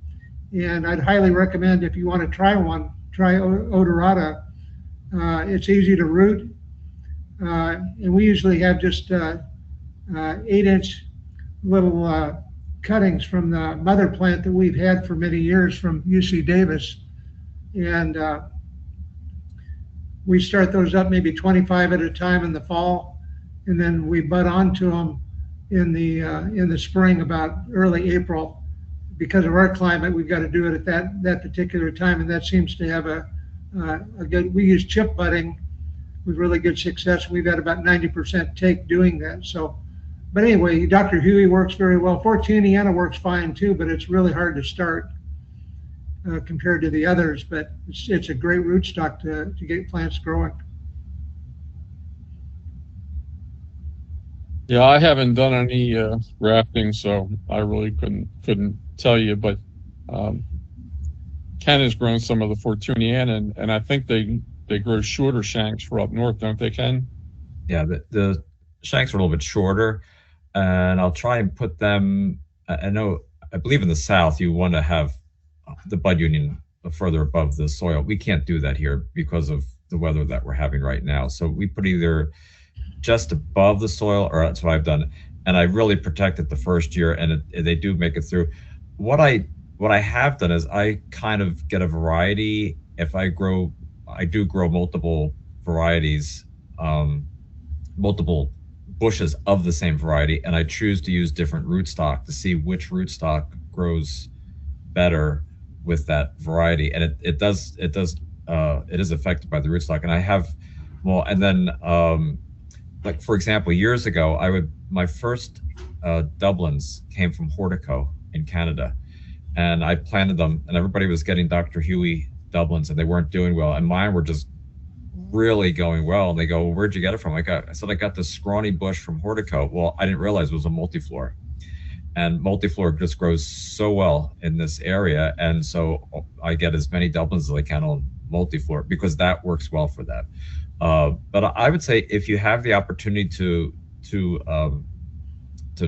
And I'd highly recommend, if you want to try one, try odorata. It's easy to root. And we usually have just 8-inch little cuttings from the mother plant that we've had for many years from UC Davis. And we start those up maybe 25 at a time in the fall, and then we bud onto them in the spring, about early April. Because of our climate, we've got to do it at that particular time, and that seems to have a good. We use chip budding with really good success. We've had about 90% take doing that. So, but anyway, Dr. Huey works very well. Fortuniana works fine too, but it's really hard to start compared to the others. But it's a great rootstock to get plants growing. Yeah, I haven't done any grafting, so I really couldn't tell you. But Ken has grown some of the Fortuniana, and I think they grow shorter shanks for up north, don't they, Ken? Yeah, the shanks are a little bit shorter, and I'll try and put them. I believe in the South you want to have the bud union further above the soil. We can't do that here because of the weather that we're having right now. So we put either just above the soil, or that's what I've done. And I really protect it the first year, and they do make it through. What I have done is I kind of get a variety. If I do grow multiple varieties, multiple bushes of the same variety, and I choose to use different rootstock to see which rootstock grows better with that variety, and it is affected by the rootstock. And I have, well, and then like for example, years ago, my first Dublins came from Hortico in Canada, and I planted them, and everybody was getting Dr. Huey Dublins, and they weren't doing well, and mine were just really going well. And they go, well, where'd you get it from? I said I got this scrawny bush from Hortico. Well, I didn't realize it was a multiflora, and multiflora just grows so well in this area, and so I get as many Dublins as I can on multiflora because that works well for that. But I would say if you have the opportunity to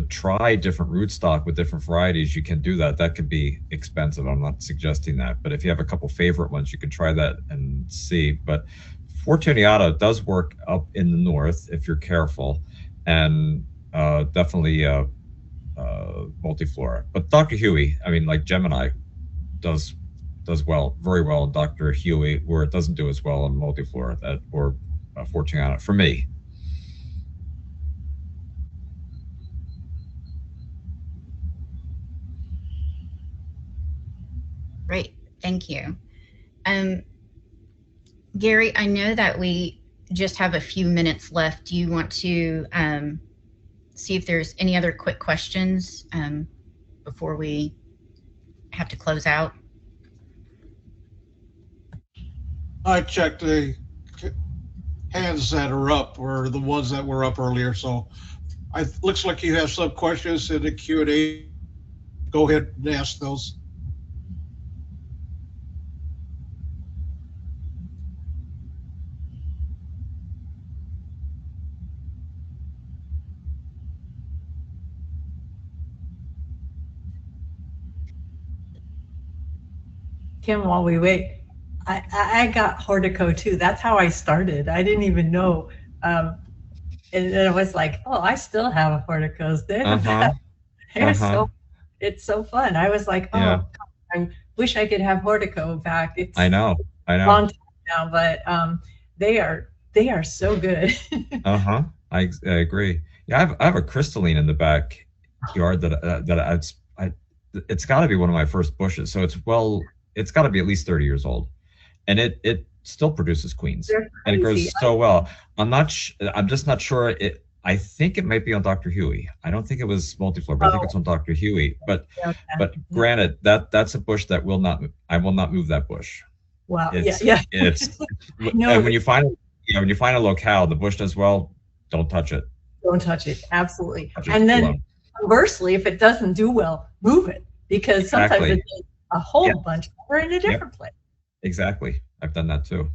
try different rootstock with different varieties, you can do that. That could be expensive. I'm not suggesting that, but if you have a couple favorite ones, you can try that and see. But Fortuniata does work up in the north if you're careful, and definitely multiflora. But Dr. Huey, I mean, like Gemini does well, very well in Dr. Huey, where it doesn't do as well in multiflora or Fortuniata for me. Great, thank you. Gary, I know that we just have a few minutes left. Do you want to see if there's any other quick questions before we have to close out? I checked the hands that are up or the ones that were up earlier, so looks like you have some questions in the Q&A. Go ahead and ask those. Kim, while we wait, I got Hortico too. That's how I started. I didn't even know. And then it was like, oh, I still have Horticos. It's so fun. I was like, oh, Yeah. I wish I could have Hortico back. It's I know. a long time now, but they are so good. I agree. Yeah, I have a crystalline in the backyard that it's got to be one of my first bushes. So it's got to be at least 30 years old, and it still produces queens, and it grows so well. I'm just not sure. I think it might be on Dr. Huey. I don't think it was multiflora, but I think it's on Dr. Huey. But granted, that's a bush that I will not move that bush. Wow. It's No. and when you find a locale, the bush does well, don't touch it. Don't touch it. Absolutely. Touch it And then alone. conversely, if it doesn't do well, move it, because sometimes Exactly. it does a whole bunch better in a different place. Exactly. I've done that too.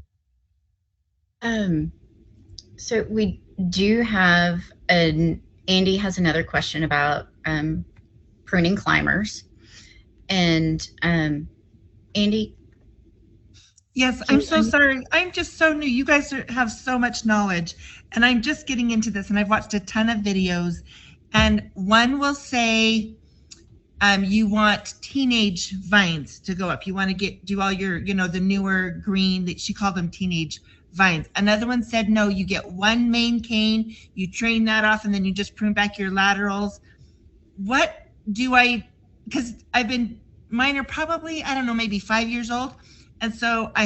So we do have Andy has another question about pruning climbers, and Andy. Yes, I'm so sorry. I'm just so new. You guys have so much knowledge, and I'm just getting into this, and I've watched a ton of videos, and one will say you want teenage vines to go up. You want to do all your, the newer green, that she called them teenage vines. Another one said, no, you get one main cane, you train that off, and then you just prune back your laterals. What do because mine are probably, I don't know, maybe 5 years old. And so I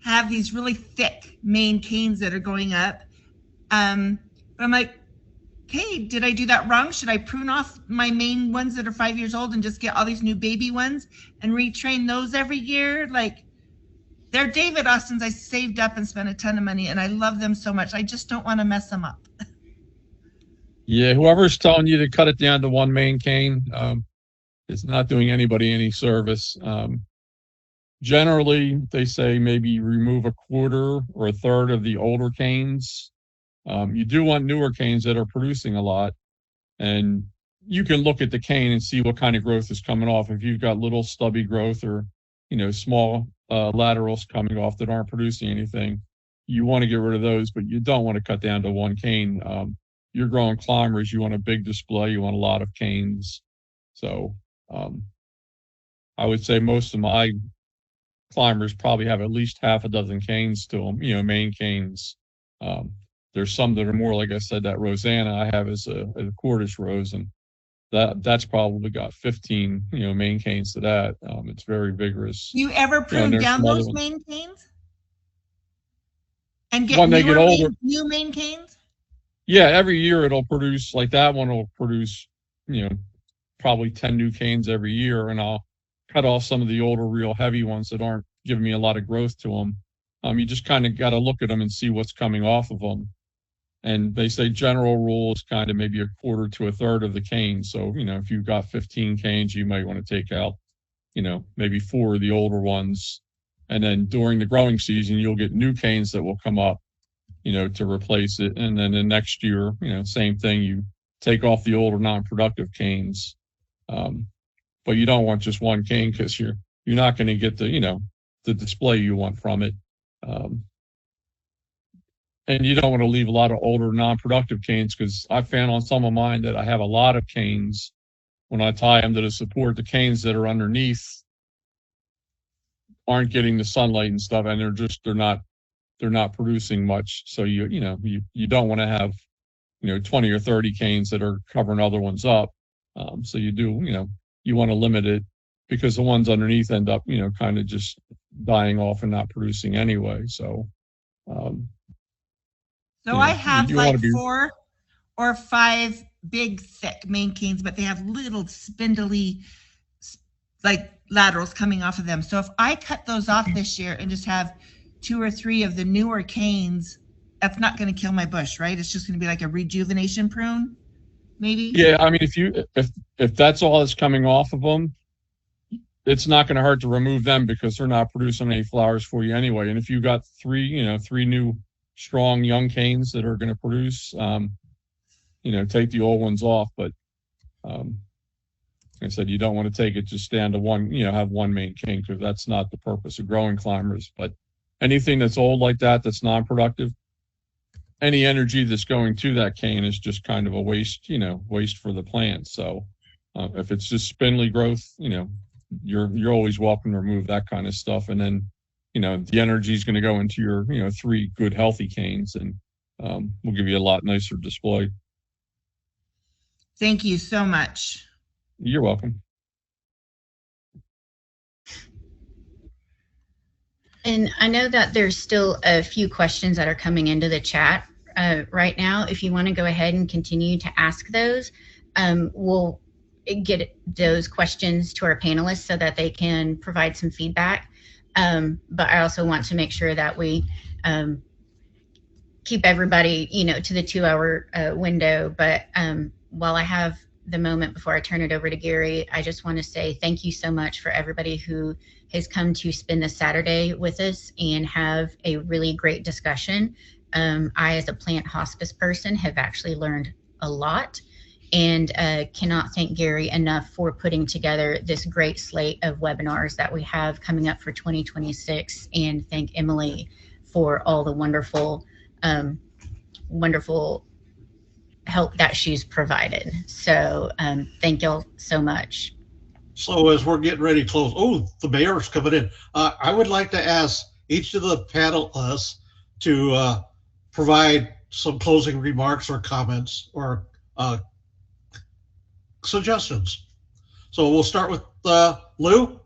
have these really thick main canes that are going up. But I'm like, okay, did I do that wrong? Should I prune off my main ones that are 5 years old and just get all these new baby ones and retrain those every year? Like, they're David Austins I saved up and spent a ton of money, and I love them so much. I just don't want to mess them up. Yeah, whoever's telling you to cut it down to one main cane is not doing anybody any service. Generally, they say maybe remove a quarter or a third of the older canes. You do want newer canes that are producing a lot, and you can look at the cane and see what kind of growth is coming off. If you've got little stubby growth or small laterals coming off that aren't producing anything, you want to get rid of those, but you don't want to cut down to one cane. You're growing climbers, you want a big display, you want a lot of canes. So I would say most of my climbers probably have at least half a dozen canes to them, main canes. there's some that are more, like I said, that Rosanna I have is a Cordish rose, and that's probably got 15, main canes to that. It's very vigorous. You ever prune down those main canes? And get when they get older, new main canes? Yeah, every year it'll produce, like that one will produce, probably 10 new canes every year, and I'll cut off some of the older, real heavy ones that aren't giving me a lot of growth to them. You just kind of got to look at them and see what's coming off of them. And they say general rule is kind of maybe a quarter to a third of the canes. So, if you've got 15 canes, you might want to take out, maybe 4 of the older ones. And then during the growing season, you'll get new canes that will come up, to replace it. And then the next year, same thing, you take off the older non-productive canes. But you don't want just one cane because you're not going to get the, the display you want from it. And you don't want to leave a lot of older non-productive canes, because I found on some of mine that I have a lot of canes when I tie them to the support. The canes that are underneath aren't getting the sunlight and stuff, and they're not producing much. So you don't want to have 20 or 30 canes that are covering other ones up. So you want to limit it, because the ones underneath end up kind of just dying off and not producing anyway. So I have like 4 or 5 big thick main canes, but they have little spindly like laterals coming off of them. So if I cut those off this year and just have 2 or 3 of the newer canes, that's not going to kill my bush, right? It's just going to be like a rejuvenation prune, maybe. Yeah, I mean, if that's all that's coming off of them, it's not going to hurt to remove them, because they're not producing any flowers for you anyway. And if you've got 3 new strong young canes that are going to produce, take the old ones off. But like I said, you don't want to take it just down to one, have one main cane, because that's not the purpose of growing climbers. But anything that's old like that, that's non-productive, any energy that's going to that cane is just kind of a waste, waste for the plant. So if it's just spindly growth, you're always welcome to remove that kind of stuff. And then, the energy is going to go into your, 3 good healthy canes, and will give you a lot nicer display. Thank you so much. You're welcome. And I know that there's still a few questions that are coming into the chat right now. If you want to go ahead and continue to ask those, we'll get those questions to our panelists so that they can provide some feedback. But I also want to make sure that we keep everybody, to the 2-hour window. But while I have the moment before I turn it over to Gary, I just want to say thank you so much for everybody who has come to spend this Saturday with us and have a really great discussion. I, as a plant hospice person, have actually learned a lot, and cannot thank Gary enough for putting together this great slate of webinars that we have coming up for 2026, and thank Emily for all the wonderful, wonderful help that she's provided. So thank y'all so much. So as we're getting ready to close, the mayor's coming in. I would like to ask each of the panelists to provide some closing remarks or comments or suggestions. So we'll start with Lou.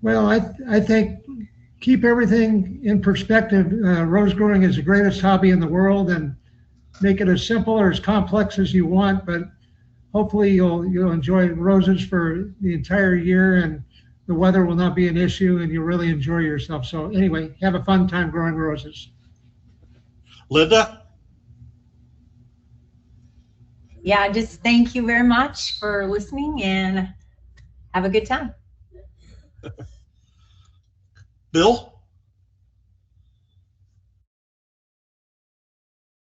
Well, I think keep everything in perspective. Rose growing is the greatest hobby in the world, and make it as simple or as complex as you want, but hopefully you'll enjoy roses for the entire year, and the weather will not be an issue, and you'll really enjoy yourself. So anyway, have a fun time growing roses. Linda? Yeah, just thank you very much for listening, and have a good time. Bill?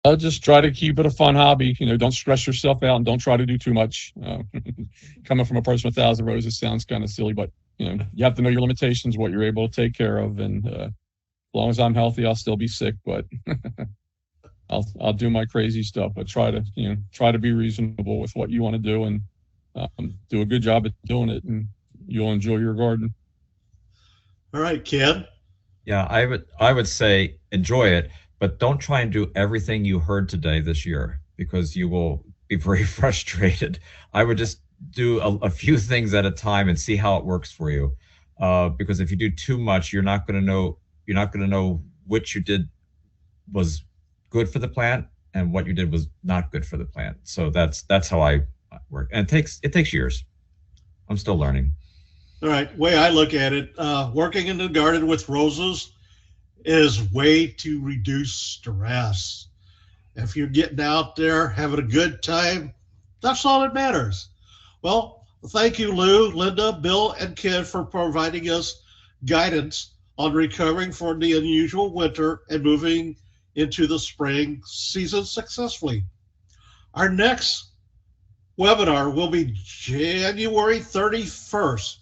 I'll just try to keep it a fun hobby. Don't stress yourself out, and don't try to do too much. Coming from a person with 1,000 roses sounds kind of silly, but you have to know your limitations, what you're able to take care of. And as long as I'm healthy, I'll still be sick, but I'll do my crazy stuff. But try to be reasonable with what you want to do, and do a good job at doing it, and you'll enjoy your garden. All right, Ken. Yeah, I would say enjoy it, but don't try and do everything you heard today this year, because you will be very frustrated. I would just do a few things at a time and see how it works for you. Because if you do too much, you're not going to know which you did was good for the plant and what you did was not good for the plant. So that's how I work. And it takes years. I'm still learning. All right. Way I look at it, working in the garden with roses is way to reduce stress. If you're getting out there, having a good time, that's all that matters. Well, thank you, Lou, Linda, Bill, and Ken for providing us guidance on recovering from the unusual winter and moving into the spring season successfully. Our next webinar will be January 31st.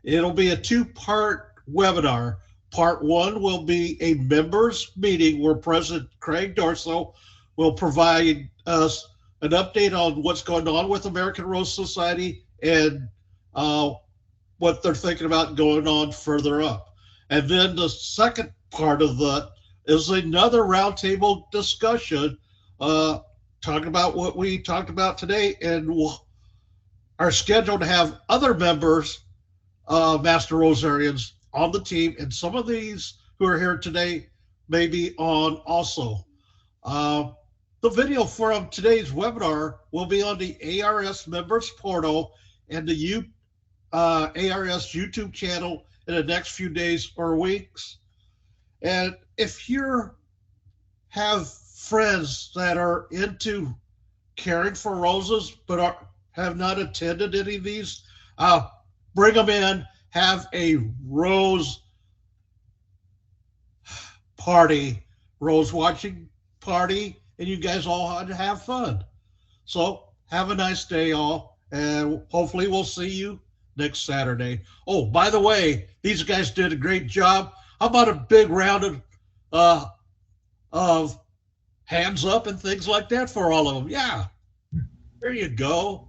It'll be a two-part webinar. Part one will be a members meeting where President Craig Dorso will provide us an update on what's going on with American Rose Society and what they're thinking about going on further up. And then the second part of that is another roundtable discussion talking about what we talked about today, and are scheduled to have other members, Master Rosarians, on the team, and some of these who are here today may be on also. The video from today's webinar will be on the ARS members portal and the ARS YouTube channel in the next few days or weeks. And if you have friends that are into caring for roses but have not attended any of these, bring them in, have a rose party, rose watching party, and you guys all had to have fun. So have a nice day, all, and hopefully we'll see you next Saturday. Oh, by the way, these guys did a great job. How about a big round of hands up and things like that for all of them? Yeah, there you go.